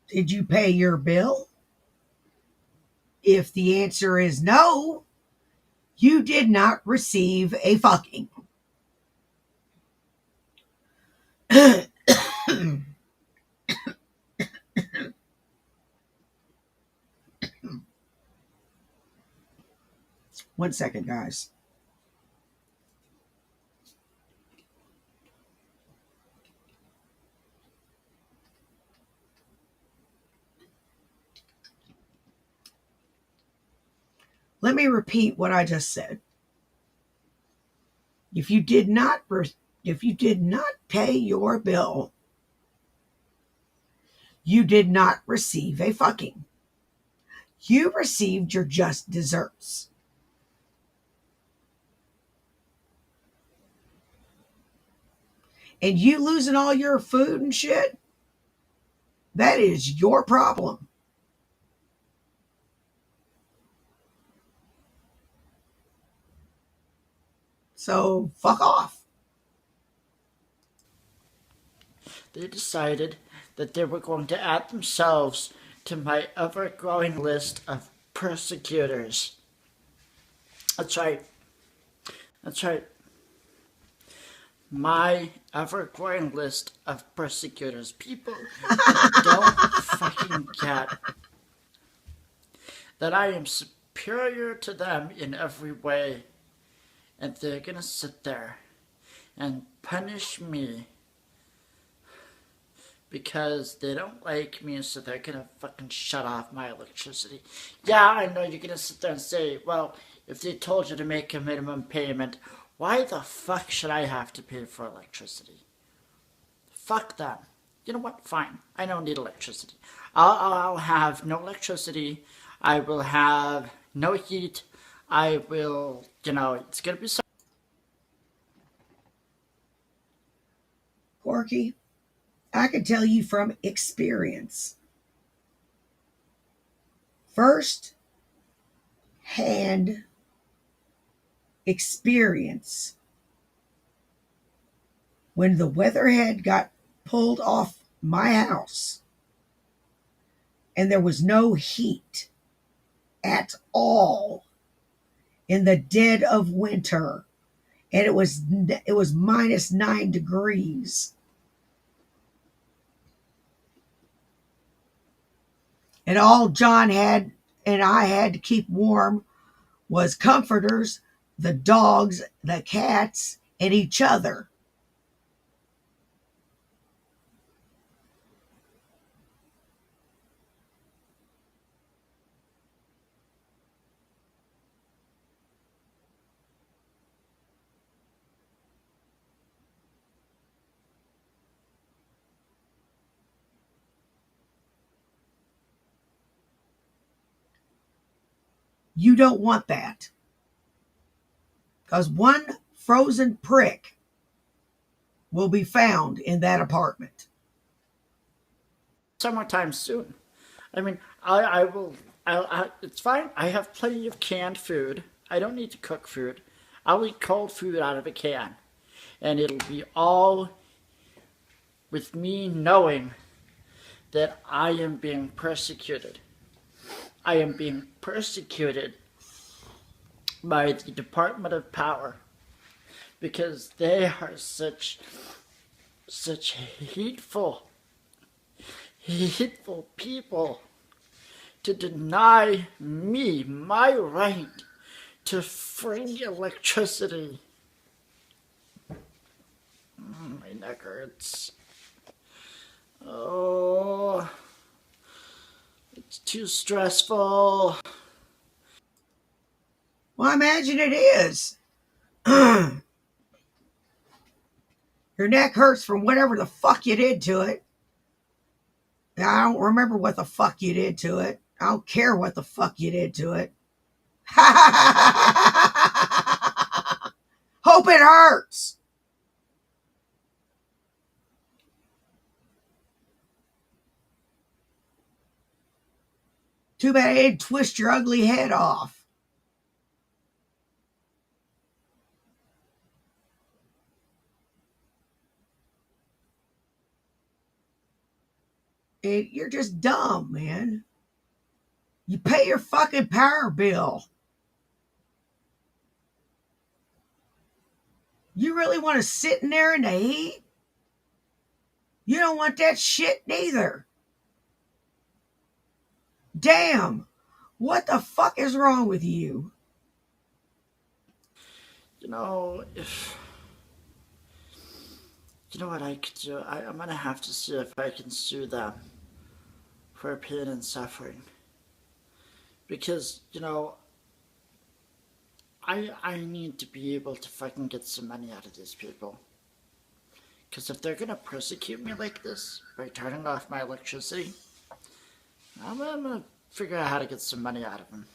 Did you pay your bill? If the answer is no, you did not receive a fucking. One second, guys. Let me repeat what I just said. If you did not pay your bill, you did not receive a fucking. You received your just desserts. And you losing all your food and shit, that is your problem. So, fuck off. They decided that they were going to add themselves to my ever-growing list of persecutors. That's right. That's right. My ever-growing list of persecutors. People that don't fucking get that I am superior to them in every way. And they're gonna sit there and punish me because they don't like me, so they're gonna fucking shut off my electricity. Yeah, I know you're gonna sit there and say, well, if they told you to make a minimum payment, Why the fuck should I have to pay for electricity? Fuck them. You know what? Fine. I don't need electricity. I'll have no electricity. I will have no heat. I will, it's going to be so. Porky, I can tell you from experience. First hand experience. When the weatherhead got pulled off my house and there was no heat at all in the dead of winter, and it was minus 9 degrees, and all John had and I had to keep warm was comforters, the dogs, the cats, and each other. You don't want that. Because one frozen prick will be found in that apartment. Summertime soon. I mean, it's fine. I have plenty of canned food. I don't need to cook food. I'll eat cold food out of a can. And it'll be all with me knowing that I am being persecuted. I am being persecuted by the Department of Power because they are such hateful people to deny me my right to free electricity. My neck hurts. Oh, it's too stressful. Well, I imagine it is. Your neck hurts from whatever the fuck you did to it. I don't remember what the fuck you did to it. I don't care what the fuck you did to it. Hope it hurts. Too bad I didn't twist your ugly head off. You're just dumb, man. You pay your fucking power bill. You really want to sit in there in the heat? You don't want that shit neither. Damn. What the fuck is wrong with you? You know what I could do? I'm going to have to see if I can sue them for pain and suffering. Because, I need to be able to fucking get some money out of these people. Because if they're going to persecute me like this by turning off my electricity, I'm going to figure out how to get some money out of them.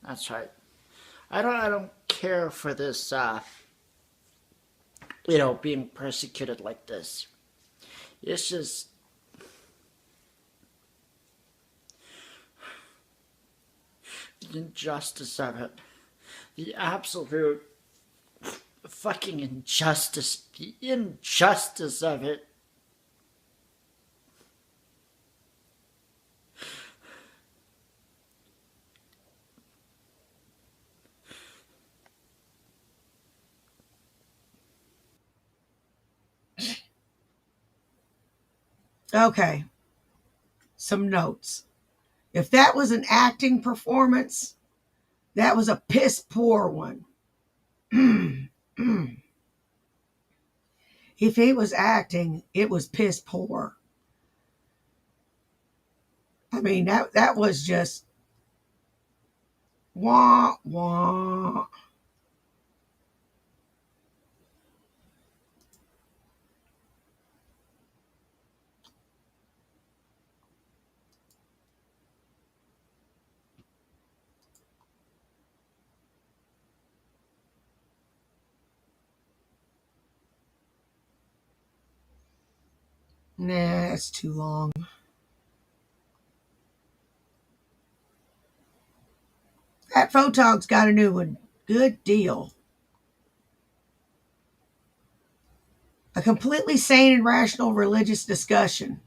That's right. I don't care for this, being persecuted like this. It's just... the injustice of it. The absolute fucking injustice. The injustice of it. Okay. Some notes. If that was an acting performance, that was a piss poor one. If it was acting, it was piss poor. I mean, that was just wah, wah. Nah, that's too long. That photog's got a new one. Good deal. A completely sane and rational religious discussion.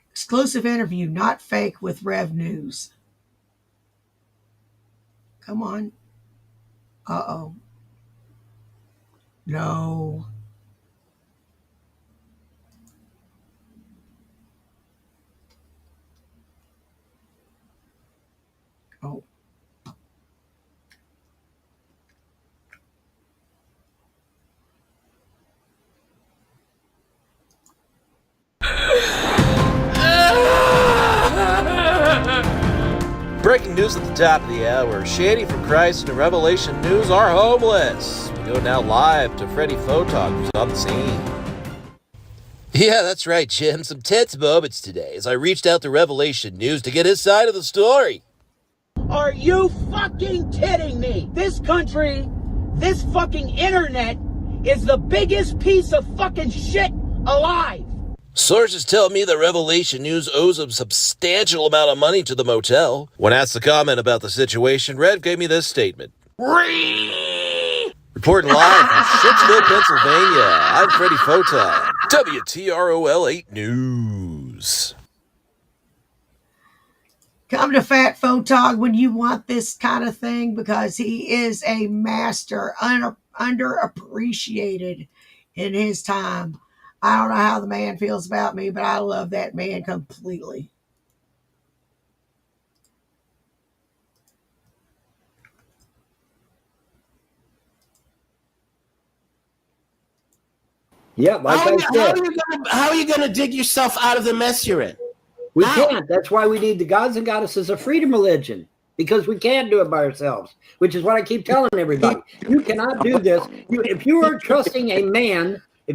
Exclusive interview, not fake, with Rev News. Come on. Uh-oh. No. Oh. Breaking news at the top of the hour. Shady from Christ and Revelation News are homeless. We go now live to Freddie Photog, who's on the scene. Yeah, that's right, Jim. Some tense moments today as I reached out to Revelation News to get his side of the story. Are you fucking kidding me? This country, this fucking internet is the biggest piece of fucking shit alive. Sources tell me that Revelation News owes a substantial amount of money to the motel. When asked to comment about the situation, Rev gave me this statement. Reporting live from Shitsville, Pennsylvania, I'm Freddie Photog, WTROL 8 News. Come to Fat Photog when you want this kind of thing, because he is a master, underappreciated in his time. I don't know how the man feels about me, but I love that man completely. Yeah, like I said. How are you gonna dig yourself out of the mess you're in? We can't. That's why we need the gods and goddesses of freedom religion, because we can't do it by ourselves, which is what I keep telling everybody. You cannot do this. If you are trusting a man, to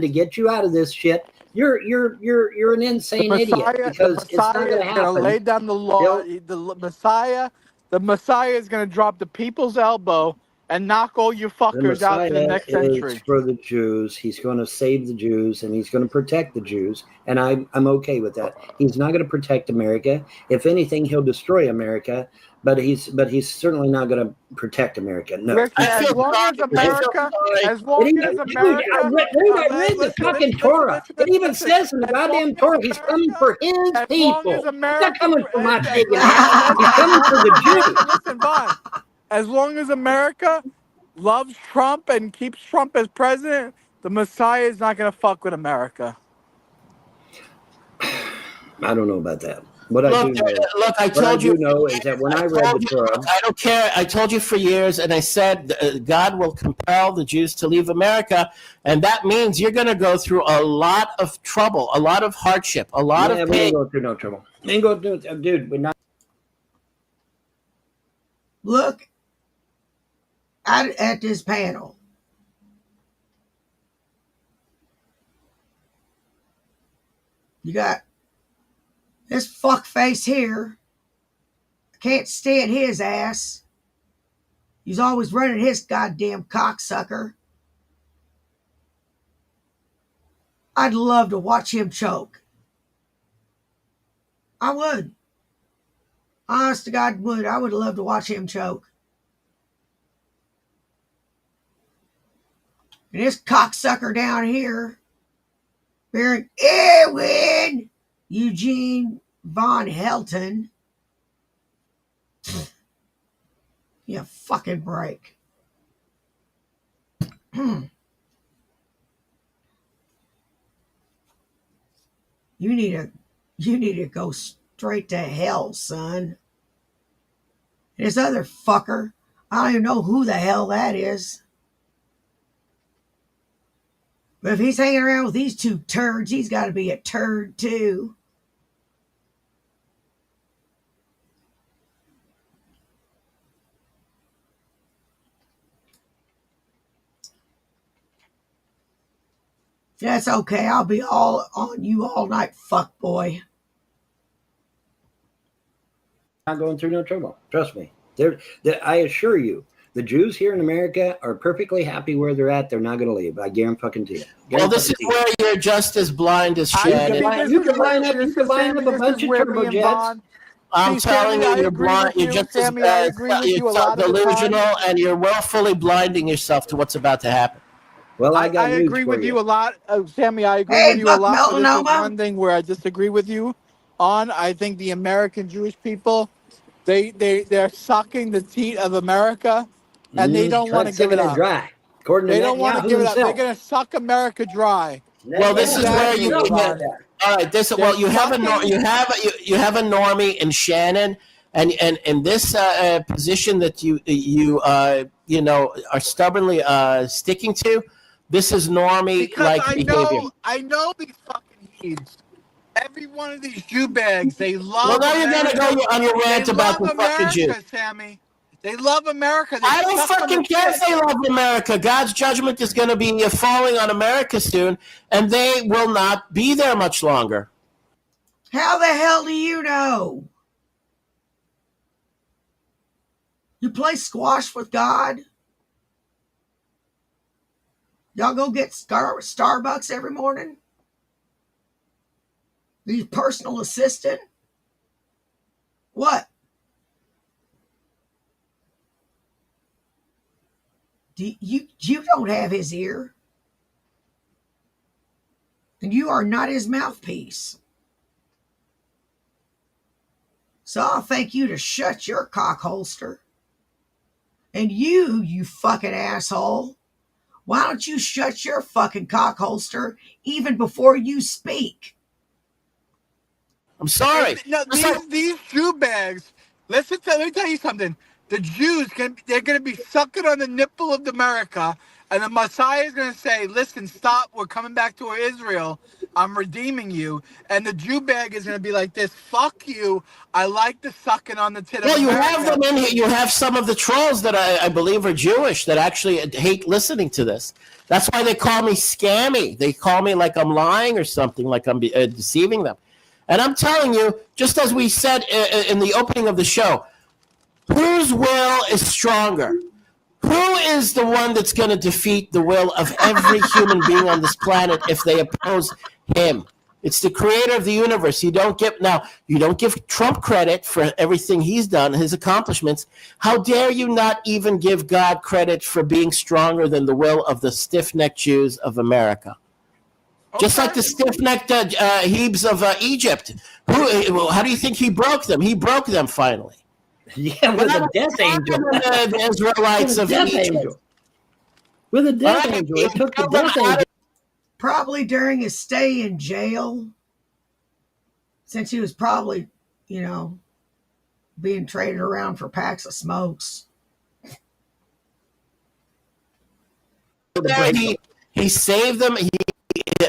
get you out of this shit, you're an insane idiot, because it's not going to happen. Lay down the law. The Messiah is going to drop the people's elbow and knock all you fuckers out in the next century. Is for the Jews. He's going to save the Jews, and he's going to protect the Jews, and I'm okay with that. He's not going to protect America. If anything, he'll destroy America, but he's certainly not going to protect America. No. Rick, as long as America, I read the fucking Torah. It even says in the goddamn Torah, he's coming for his people. He's not coming for my pagan ass. He's coming for the Jews. Listen, Bob. As long as America loves Trump and keeps Trump as president, the Messiah is not going to fuck with America. I don't know about that. What I do know is that when I read the Torah, I don't care. I told you for years, and I said God will compel the Jews to leave America, and that means you're going to go through a lot of trouble, a lot of hardship, a lot of pain. We ain't go through no trouble. We ain't go through, dude. We're not. Look at this panel. You got this fuckface here. I can't stand his ass. He's always running his goddamn cocksucker. I'd love to watch him choke. I would. Honest to God, would. I would love to watch him choke. And this cocksucker down here, Baron Edwin Eugene von Helton. You fucking break. You need to go straight to hell, son. And this other fucker, I don't even know who the hell that is. But if he's hanging around with these two turds, he's got to be a turd too. That's okay. I'll be all on you all night, fuck boy. Not going through no trouble. Trust me. I assure you, The Jews here in America are perfectly happy where they're at. They're not going to leave. I guarantee you. Well, this is where you're just as blind as Shannon. You can line up a bunch of turbojets. I'm telling you, you're blind. You're just as delusional, and you're willfully blinding yourself to what's about to happen. Well, I agree with you a lot, Sammy. I agree with you a lot. But this is one thing where I disagree with you on. I think the American Jewish people, they're sucking the teat of America, and they don't want to give it up. Dry. According to They don't want to give it up. They're going to suck America dry. Well, this is where you get. All right, you have a normie in Shannon, and in this position that you are stubbornly sticking to. This is normie like behavior. I know these fucking heads. Every one of these Jew bags, they love. Well, now you're gonna go on your rant about the fucking Jews. Sammy. They love America. I don't fucking care if they love America. God's judgment is going to be falling on America soon, and they will not be there much longer. How the hell do you know? You play squash with God? Y'all go get Starbucks every morning? The personal assistant? What? You don't have his ear. And you are not his mouthpiece. So I'll thank you to shut your cock holster. And you fucking asshole, why don't you shut your fucking cock holster even before you speak? I'm sorry. No, these Jew bags, let me tell you something. The Jews, they're going to be sucking on the nipple of America, and the Messiah is going to say, listen, stop, we're coming back to Israel, I'm redeeming you. And the Jew bag is going to be like this, fuck you, I like the sucking on the tit of America. Well, you have them in here. You have some of the trolls that I believe are Jewish that actually hate listening to this. That's why they call me scammy. They call me like I'm lying or something, like I'm deceiving them. And I'm telling you, just as we said in the opening of the show, whose will is stronger? Who is the one that's going to defeat the will of every human being on this planet if they oppose him? It's the creator of the universe. You don't give Trump credit for everything he's done, his accomplishments. How dare you not even give God credit for being stronger than the will of the stiff-necked Jews of America? Okay. Just like the stiff-necked Hebes of Egypt. How do you think he broke them? He broke them finally. Yeah, with a death angel. The Israelites of Egypt. With a death angel. He took the death angel. Probably during his stay in jail, since he was probably, being traded around for packs of smokes. He saved them.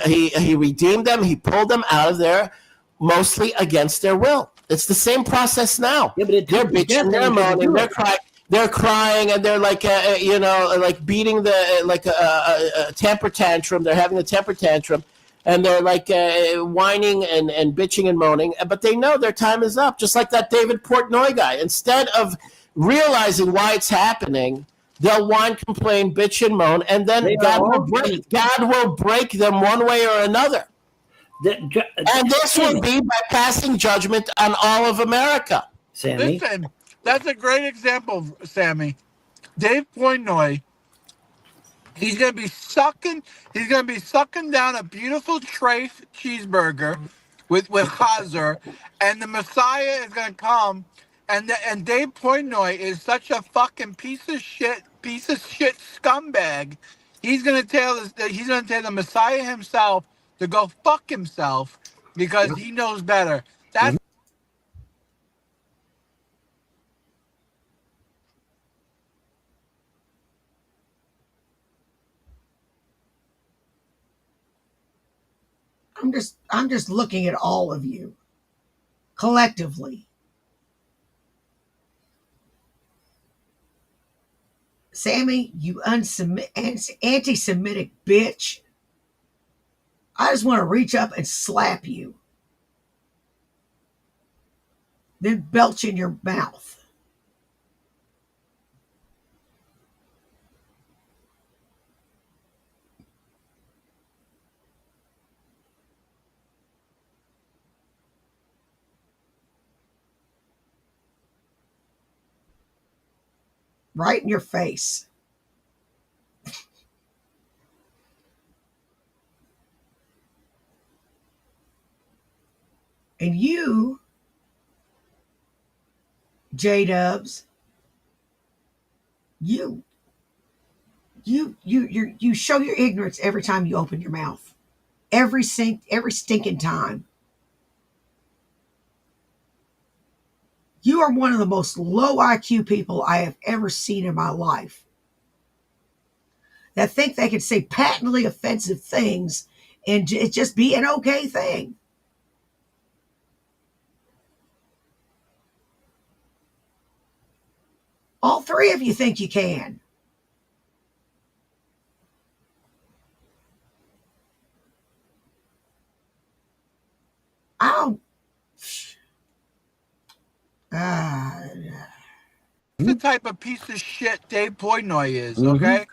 He redeemed them. He pulled them out of there, mostly against their will. It's the same process now. Yeah, but they're bitching, they're moaning, they're crying, and they're like, like beating a temper tantrum. They're having a temper tantrum, and they're like whining and bitching and moaning. But they know their time is up. Just like that David Portnoy guy. Instead of realizing why it's happening, they'll whine, complain, bitch, and moan, and then God will break them one way or another. And this will be by passing judgment on all of America. Sammy? Listen, that's a great example, Sammy. Dave Portnoy, he's gonna be sucking down a beautiful Trace cheeseburger with Chazer, and the Messiah is gonna come, and Dave Portnoy is such a fucking piece of shit scumbag. He's gonna tell the Messiah himself to go fuck himself because he knows better. I'm just looking at all of you collectively. Sammy, you anti-Semitic bitch. I just want to reach up and slap you. Then belch in your mouth. right in your face. And you, J-Dubs, you show your ignorance every time you open your mouth. Every stinking time. You are one of the most low IQ people I have ever seen in my life. That think they can say patently offensive things and it just be an okay thing. All three of you think you can. I don't. The type of piece of shit Dave Portnoy is, okay?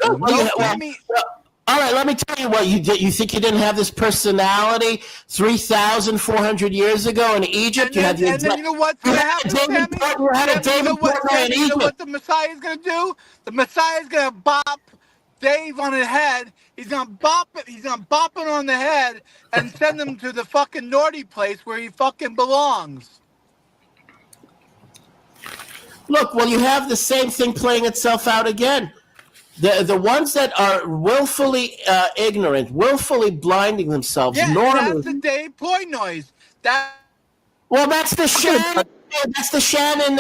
All right, let me tell you what you did. You think you didn't have this personality 3,400 years ago in Egypt? And then you know what's going to happen, Sammy? You know what the Messiah is going to do? The Messiah is going to bop Dave on the head. He's going to bop it. He's going to bop it on the head and send him to the fucking naughty place where he fucking belongs. Look, well, you have the same thing playing itself out again. The ones that are willfully ignorant, willfully blinding themselves. Yeah, normally, that's the Dave Portnoy. Well, that's the Shannon. That's the Shannon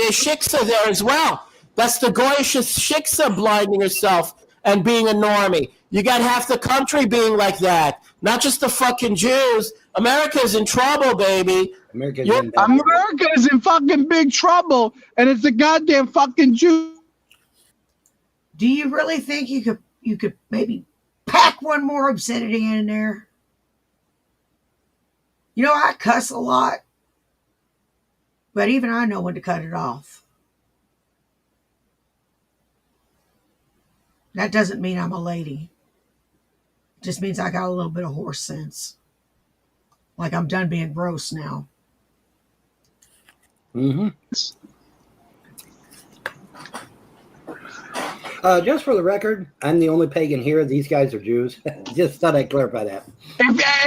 Shiksa there as well. That's the Goyish Shiksa blinding herself and being a normie. You got half the country being like that. Not just the fucking Jews. America's in trouble, baby. America is in fucking big trouble, and it's the goddamn fucking Jews. Do you really think you could maybe pack one more obscenity in there? You know, I cuss a lot, but even I know when to cut it off. That doesn't mean I'm a lady. It just means I got a little bit of horse sense. Like I'm done being gross now. Mm-hmm. Just for the record, I'm the only pagan here. These guys are Jews. Just thought I'd clarify that.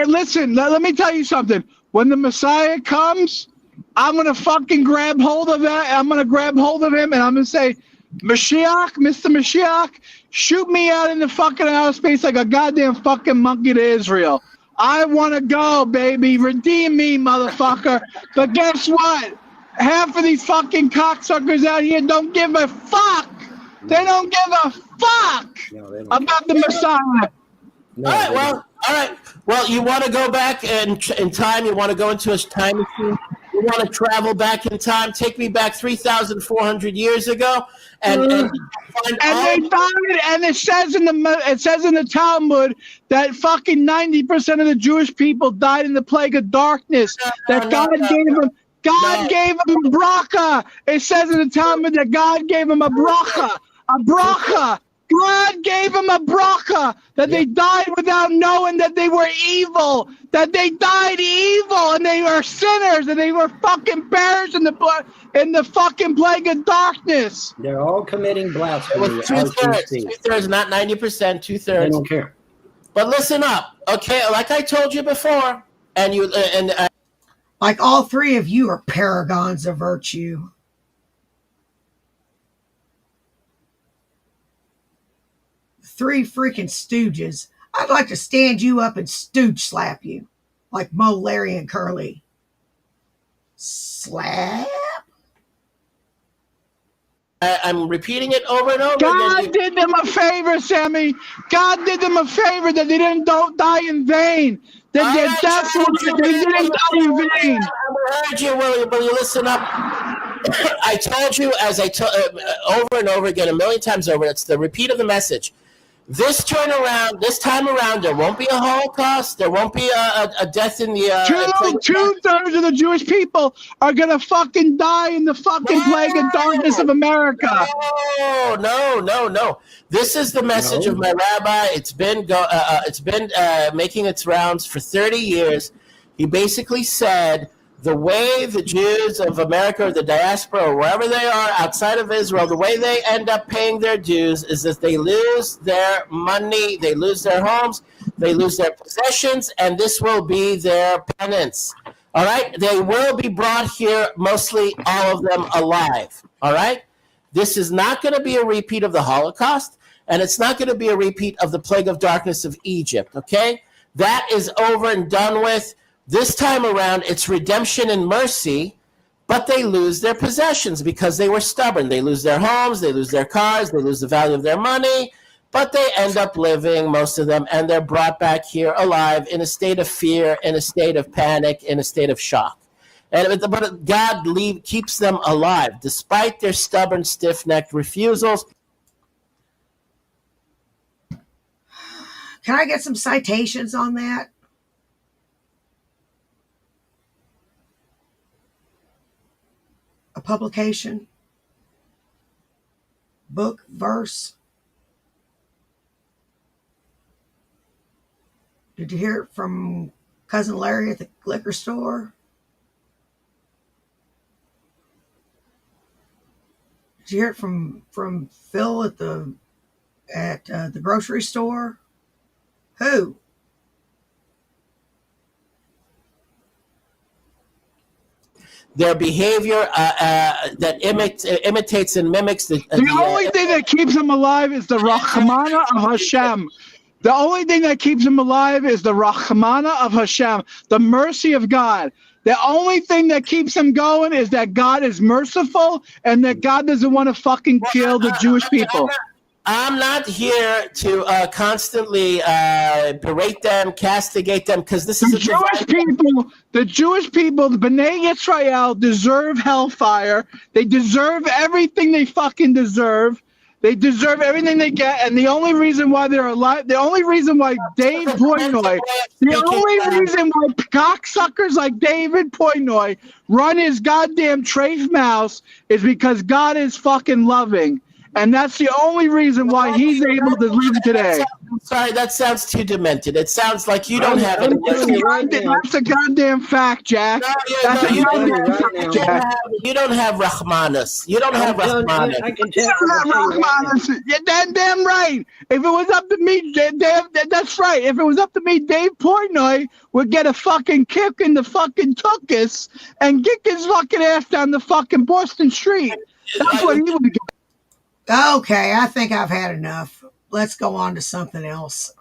Listen, let me tell you something. When the Messiah comes, I'm going to fucking grab hold of that. I'm going to grab hold of him, and I'm going to say, Mashiach, Mr. Mashiach, shoot me out in the fucking outer space like a goddamn fucking monkey to Israel. I want to go, baby. Redeem me, motherfucker. But guess what? Half of these fucking cocksuckers out here don't give a fuck. They don't give a fuck about the Messiah. All right. Well, you want to go back in time. You want to go into a time machine. You want to travel back in time. Take me back 3,400 years ago, and they died. And it says in the Talmud that fucking 90% of the Jewish people died in the plague of darkness. God gave them a bracha. It says in the Talmud that God gave them a bracha. A bracha. God gave them a bracha that they died without knowing that they were evil, that they died evil and they were sinners and they were fucking perished in the fucking plague of darkness. They're all committing blasphemy. It was 2/3, not 90%, 2/3. They don't care. But listen up, okay? Like I told you before, like all three of you are paragons of virtue. Three freaking stooges. I'd like to stand you up and stooge slap you like Mo, Larry, and Curly. Slap? I'm repeating it over and over God again. did them a favor, Sammy. God did them a favor that they didn't die in vain. They didn't die in vain. I heard you, William. Will you listen up? I told you, as I told over and over again, a million times over, it's the repeat of the message. This time around, there won't be a Holocaust. There won't be a death in the... Two-thirds of the Jewish people are going to fucking die in the fucking plague of darkness of America. No. This is the message of my rabbi. It's been making its rounds for 30 years. He basically said, The way the Jews of America or the diaspora or wherever they are outside of Israel, the way they end up paying their dues is that they lose their money, they lose their homes, they lose their possessions, and this will be their penance. All right? They will be brought here, mostly all of them alive. All right? This is not going to be a repeat of the Holocaust, and it's not going to be a repeat of the plague of darkness of Egypt. Okay? That is over and done with. This time around, it's redemption and mercy, but they lose their possessions because they were stubborn. They lose their homes, they lose their cars, they lose the value of their money, but they end up living, most of them, and they're brought back here alive in a state of fear, in a state of panic, in a state of shock. But God keeps them alive despite their stubborn, stiff-necked refusals. Can I get some citations on that? A publication, book, verse. Did you hear it from Cousin Larry at the liquor store? Did you hear it from Phil at the grocery store? Who? Their behavior that imitates and mimics the only thing that keeps them alive is the Rahmana of Hashem. The only thing that keeps them alive is the Rahmana of Hashem, the mercy of God. The only thing that keeps them going is that God is merciful and that God doesn't want to fucking kill the Jewish people. I'm not here to constantly berate them, castigate them, because this is the Jewish people, the B'nai Yisrael deserve hellfire. They deserve everything they fucking deserve. They deserve everything they get, and the only reason why they're alive, the only reason why Dave Portnoy, the only reason why cocksuckers like David Portnoy run his goddamn trafe mouse is because God is fucking loving. And that's the only reason why he's able to live today. Sorry, that sounds too demented. It sounds like you don't have it. That's a goddamn fact, Jack. You don't have Rahmanas. You don't have Rahmanas. You're damn right. If it was up to me, that's right. If it was up to me, Dave Portnoy would get a fucking kick in the fucking tuchus and kick his fucking ass down the fucking Boston street. That's what he would get. Okay, I think I've had enough. Let's go on to something else.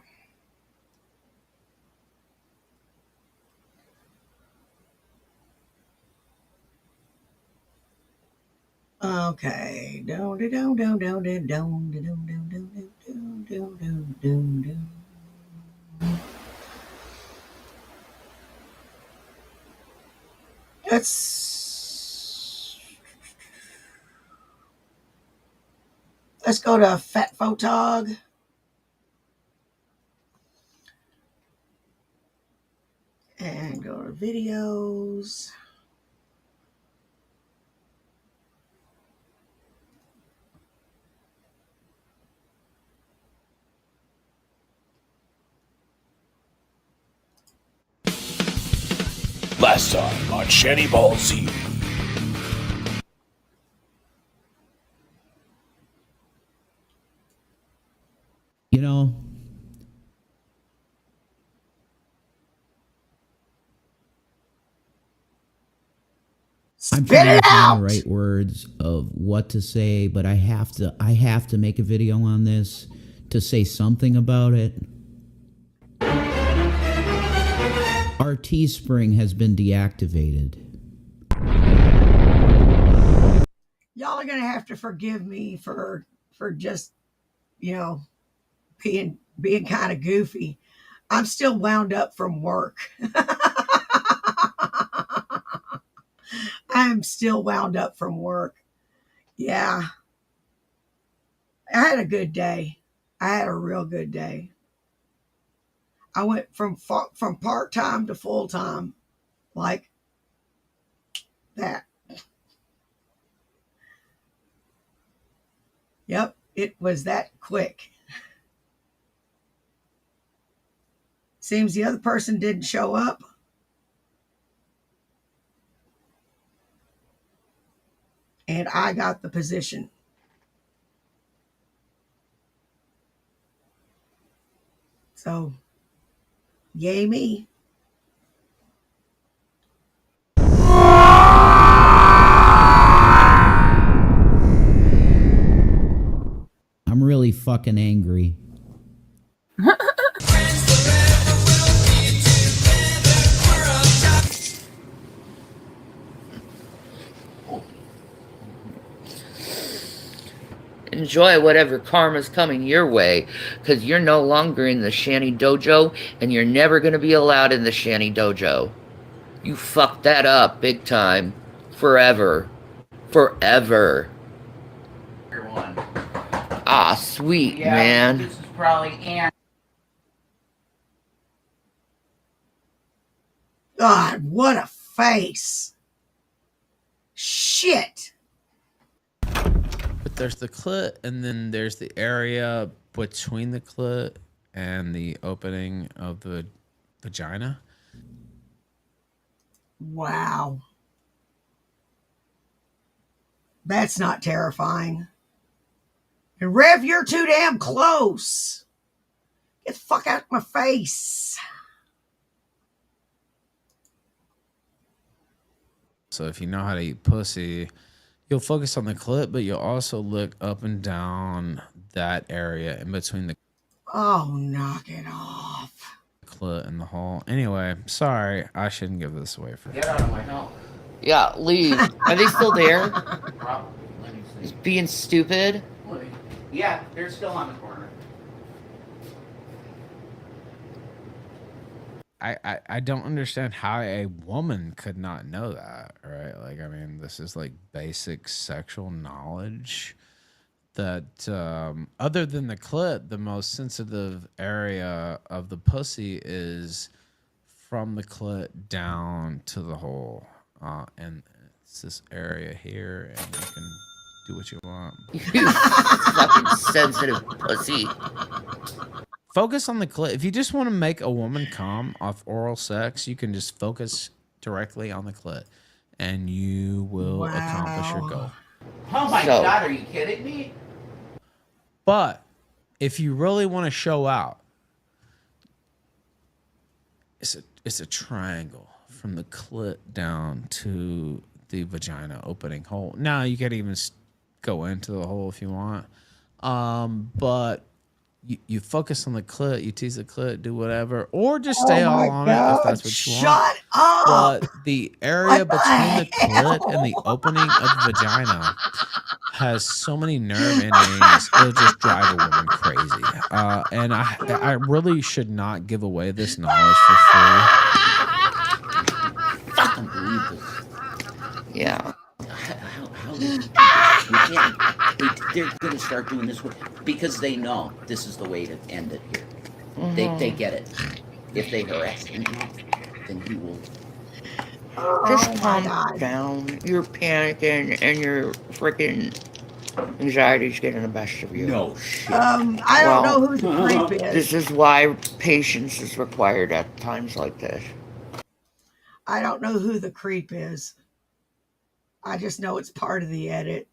Okay. Let's go to Fat Photog. And go to videos. Last time on Shanny Ball Z. You know, I'm trying to find the right words of what to say, but I have to make a video on this to say something about it. Our Teespring has been deactivated. Y'all are gonna have to forgive me for just, being kind of goofy. I'm still wound up from work. I'm still wound up from work. Yeah. I had a good day. I had a real good day. I went from part-time to full-time like that. Yep, it was that quick. Seems the other person didn't show up. And I got the position. So, yay me. I'm really fucking angry. Enjoy whatever karma's coming your way, because you're no longer in the Shanty Dojo, and you're never going to be allowed in the Shanty Dojo. You fucked that up big time. Forever. Forever. Ah, sweet, Yeah, man. this is probably Ann. God, what a face. Shit. But there's the clit, and then there's the area between the clit and the opening of the vagina. Wow. That's not terrifying. And Rev, you're too damn close. Get the fuck out of my face. So if you know how to eat pussy, you'll focus on the clit, but you'll also look up and down that area in between the Oh, knock it off. clit and the hole. Anyway, sorry, I shouldn't give this away for Get out of my house. Yeah, leave. Are they still there? Probably. Let me see. Just being stupid? Yeah, they're still on the corner. I don't understand how a woman could not know that, right? Like, I mean, this is like basic sexual knowledge that other than the clit, the most sensitive area of the pussy is from the clit down to the hole. And it's this area here, and you can do what you want. You fucking sensitive pussy. Focus on the clit. If you just want to make a woman come off oral sex, you can just focus directly on the clit, and you will accomplish your goal. Oh my God, are you kidding me? But if you really want to show out, it's a triangle from the clit down to the vagina opening hole. Now you can even go into the hole if you want, but you focus on the clit, you tease the clit, do whatever, or just stay all on it if that's what you want. Shut up! But the area between the clit and the opening of the vagina has so many nerve endings, it'll just drive a woman crazy. And I really should not give away this knowledge for free. I don't believe this. Yeah. How do you can't. They're going to start doing this because they know this is the way to end it here. They get it. If they harass him, then he will. Just calm down. You're panicking and your freaking anxiety's getting the best of you. No shit. I don't know who the creep is. This is why patience is required at times like this. I don't know who the creep is. I just know it's part of the edit.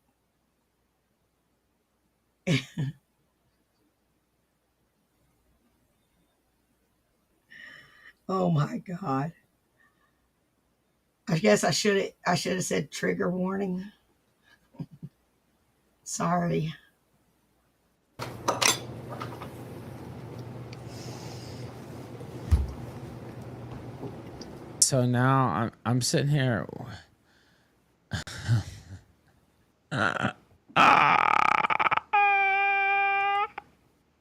Oh my God. I guess I should have said trigger warning. Sorry. So now I'm sitting here.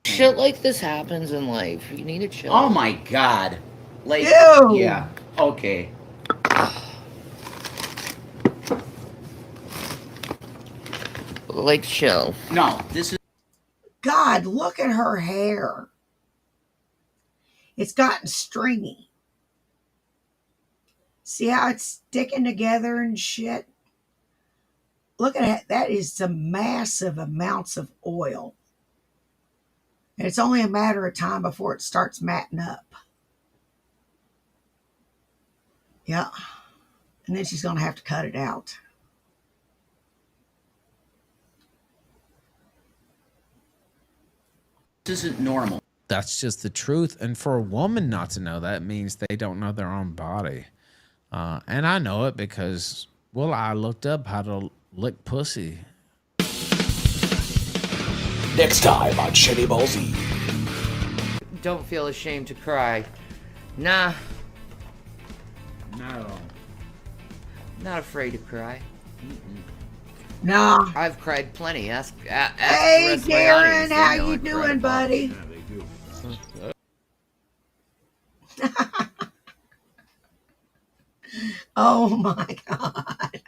Shit like this happens in life. You need to chill. Oh my God. Like, ew. Yeah. Okay. Like, chill. No, this is. God, look at her hair. It's gotten stringy. See how it's sticking together and shit? Look at that. That is some massive amounts of oil. And it's only a matter of time before it starts matting up. Yeah. And then she's going to have to cut it out. This isn't normal. That's just the truth. And for a woman not to know that means they don't know their own body. And I know it because, well, I looked up how to lick pussy. Next time on Shenny Ballsy. Don't feel ashamed to cry. Nah. Not at all. Not afraid to cry. No. I've cried plenty. Ask Hey, the rest of my Darren, audience. They how know you I cried doing, about buddy? it. Oh my God.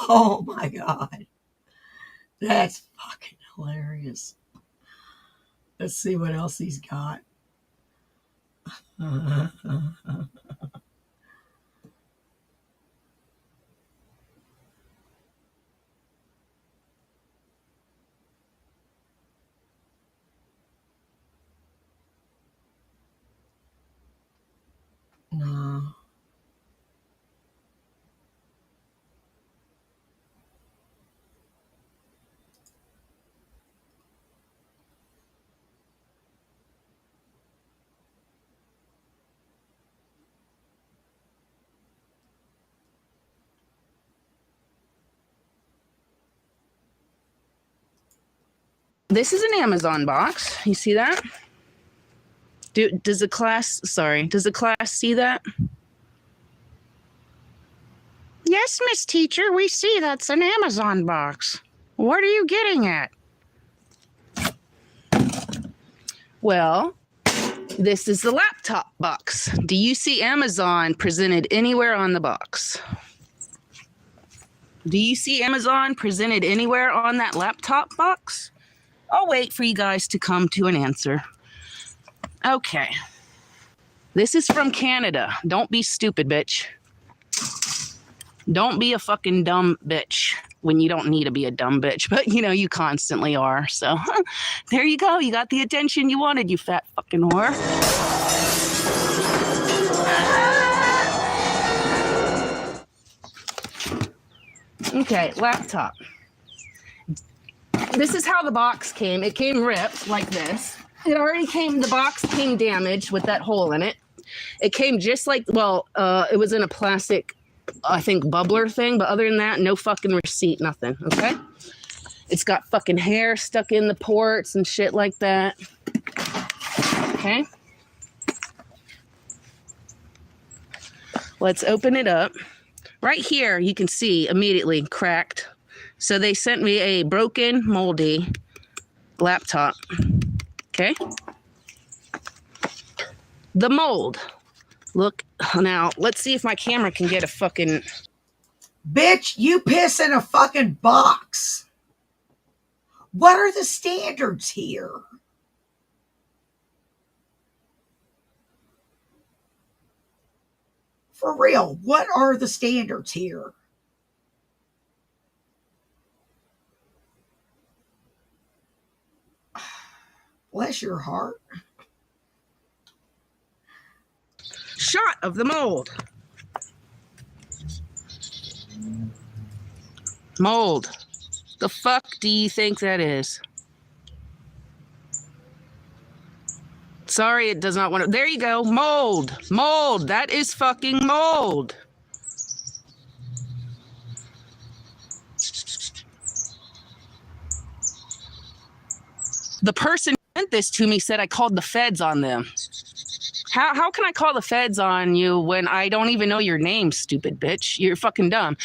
Oh my God. That's fucking hilarious. Let's see what else he's got. No. This is an Amazon box. You see that? Does the class see that? Yes, Miss Teacher, we see that's an Amazon box. What are you getting at? Well, this is the laptop box. Do you see Amazon presented anywhere on the box? Do you see Amazon presented anywhere on that laptop box? I'll wait for you guys to come to an answer. Okay. This is from Canada. Don't be stupid, bitch. Don't be a fucking dumb bitch when you don't need to be a dumb bitch, but you know, you constantly are. So there you go. You got the attention you wanted, you fat fucking whore. Okay, laptop. This is how the box came. It came ripped like this. The box came damaged with that hole in it. It came just like, it was in a plastic, I think, bubbler thing. But other than that, no fucking receipt, nothing, okay? It's got fucking hair stuck in the ports and shit like that. Okay? Let's open it up. Right here, you can see immediately cracked. So they sent me a broken, moldy laptop. Okay? The mold. Look, now, let's see if my camera can get a fucking... Bitch, you piss in a fucking box. What are the standards here? For real, what are the standards here? Bless your heart. Shot of the mold. Mold. The fuck do you think that is? Sorry, it does not want to. There you go. Mold. Mold. That is fucking mold. The person who sent this to me said I called the feds on them. How can I call the feds on you when I don't even know your name, stupid bitch? You're fucking dumb.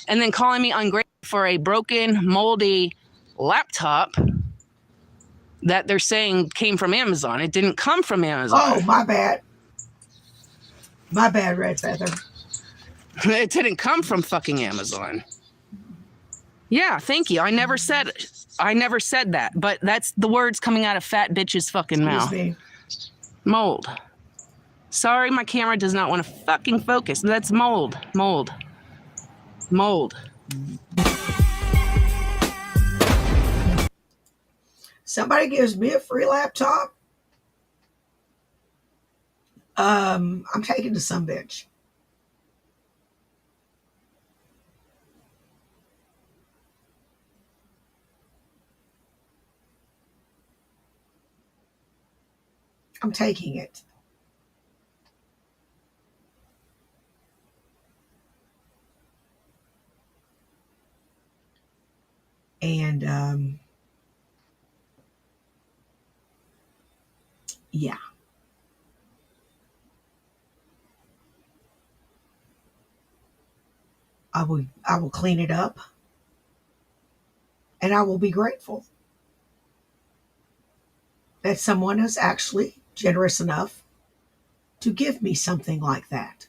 And then calling me ungrateful for a broken, moldy laptop that they're saying came from Amazon. It didn't come from Amazon. Oh, my bad. My bad, Red Feather. It didn't come from fucking Amazon. Yeah, thank you. I never said that, but that's the words coming out of fat bitch's fucking mouth. Excuse me. Mold. Sorry, my camera does not want to fucking focus. That's mold. Mold. Mold. Somebody gives me a free laptop. I'm taking to some bitch. I'm taking it. And yeah. I will clean it up, and I will be grateful that someone is actually generous enough to give me something like that.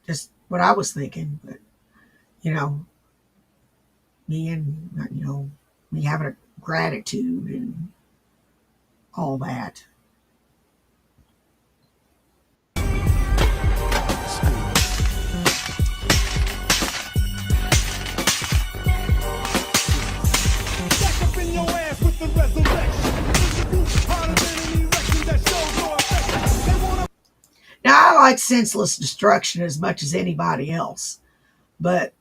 Just what I was thinking, but you know, me having a gratitude and all that. Now, I like senseless destruction as much as anybody else, but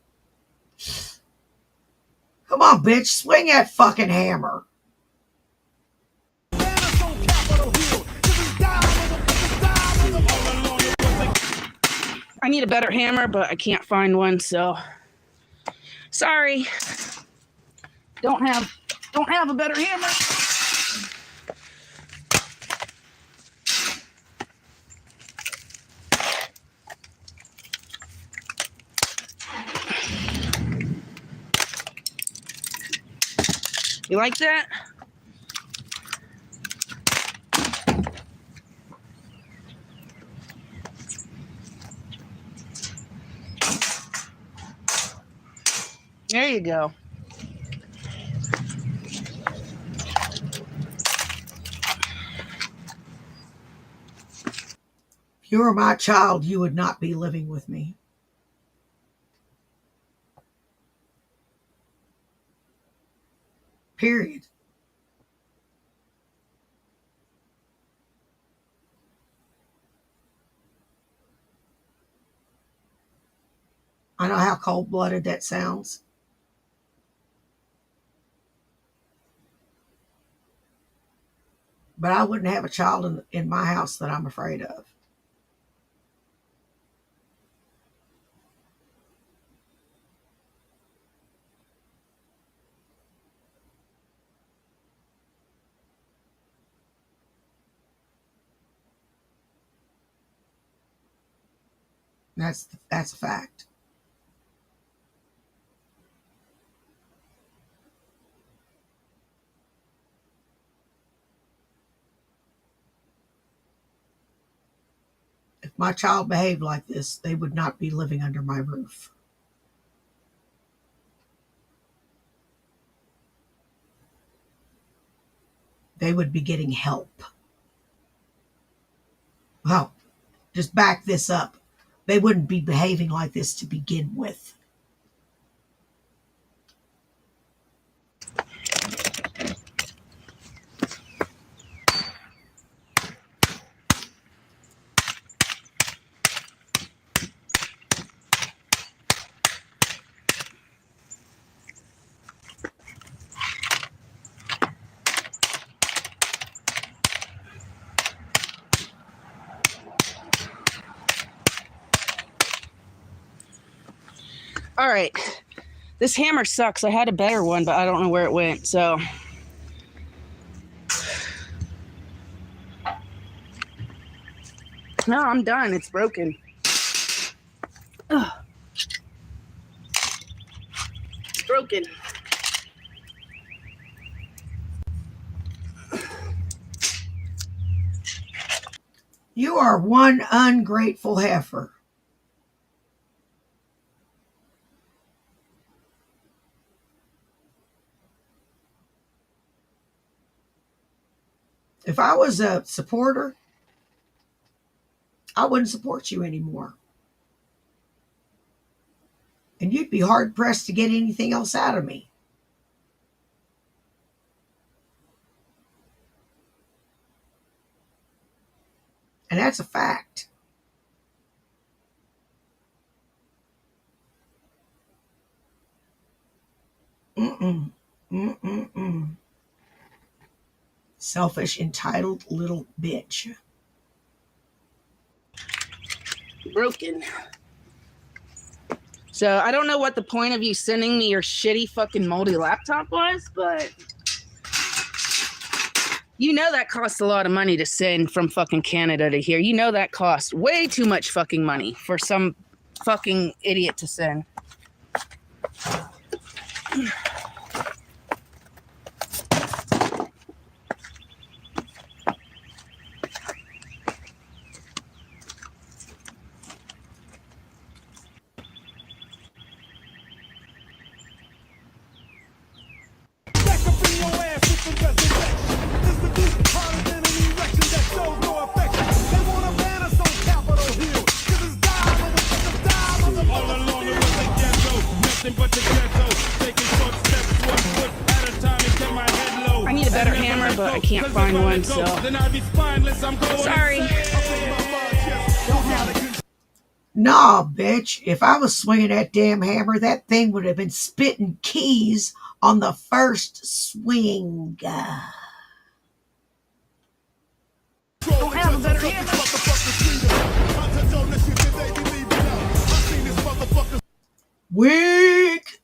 come on, bitch, swing that fucking hammer. I need a better hammer, but I can't find one, so sorry. Don't have a better hammer. You like that? There you go. If you were my child, you would not be living with me. Period. I know how cold-blooded that sounds. But I wouldn't have a child in my house that I'm afraid of. That's a fact. If my child behaved like this, they would not be living under my roof. They would be getting help. Well, just back this up. They wouldn't be behaving like this to begin with. All right. This hammer sucks. I had a better one, but I don't know where it went, so. No, I'm done. It's broken. Ugh. It's broken. You are one ungrateful heifer. If I was a supporter, I wouldn't support you anymore. And you'd be hard pressed to get anything else out of me. And that's a fact. Mm-mm. Mm-mm-mm. Selfish, entitled little bitch. Broken. So I don't know what the point of you sending me your shitty fucking moldy laptop was, but you know that costs a lot of money to send from fucking Canada to here. You know that costs way too much fucking money for some fucking idiot to send. I need a better hammer, but I can't find one, so sorry. Nah, bitch. If I was swinging that damn hammer, that thing would have been spitting keys on the first swing. Don't have a better hammer. Weak.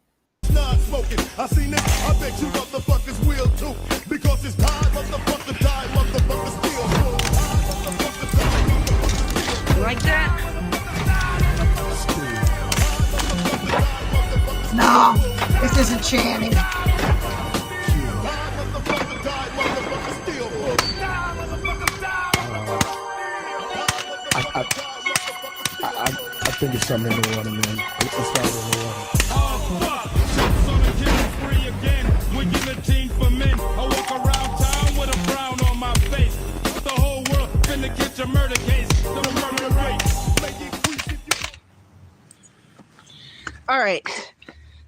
I seen it. I bet you motherfuckers will too. Because it's time, motherfucker, die, motherfucker, still. You like that? No, this isn't Channing. I think it's something in the water, man. It's something in the water. For men, I walk around town with a frown on my face. The whole world finna get your murder case. To the murder rate. All right.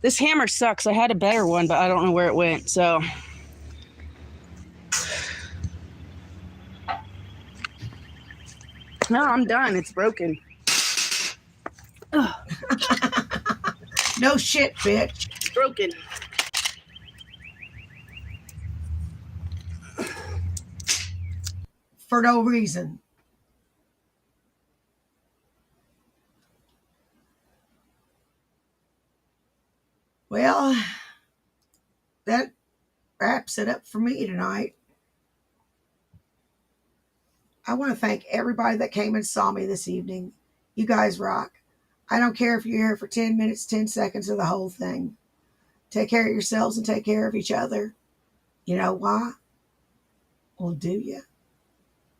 This hammer sucks. I had a better one, but I don't know where it went, so. No, I'm done. It's broken. No shit, bitch. It's broken. For no reason. Well, that wraps it up for me tonight. I want to thank everybody that came and saw me this evening. You guys rock. I don't care if you're here for 10 minutes, 10 seconds, or the whole thing. Take care of yourselves and take care of each other. You know why? Well, do you?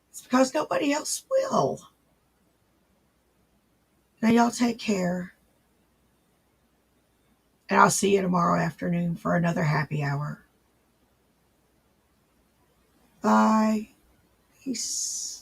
It's because nobody else will. Now, y'all take care. And I'll see you tomorrow afternoon for another happy hour. Bye. Peace.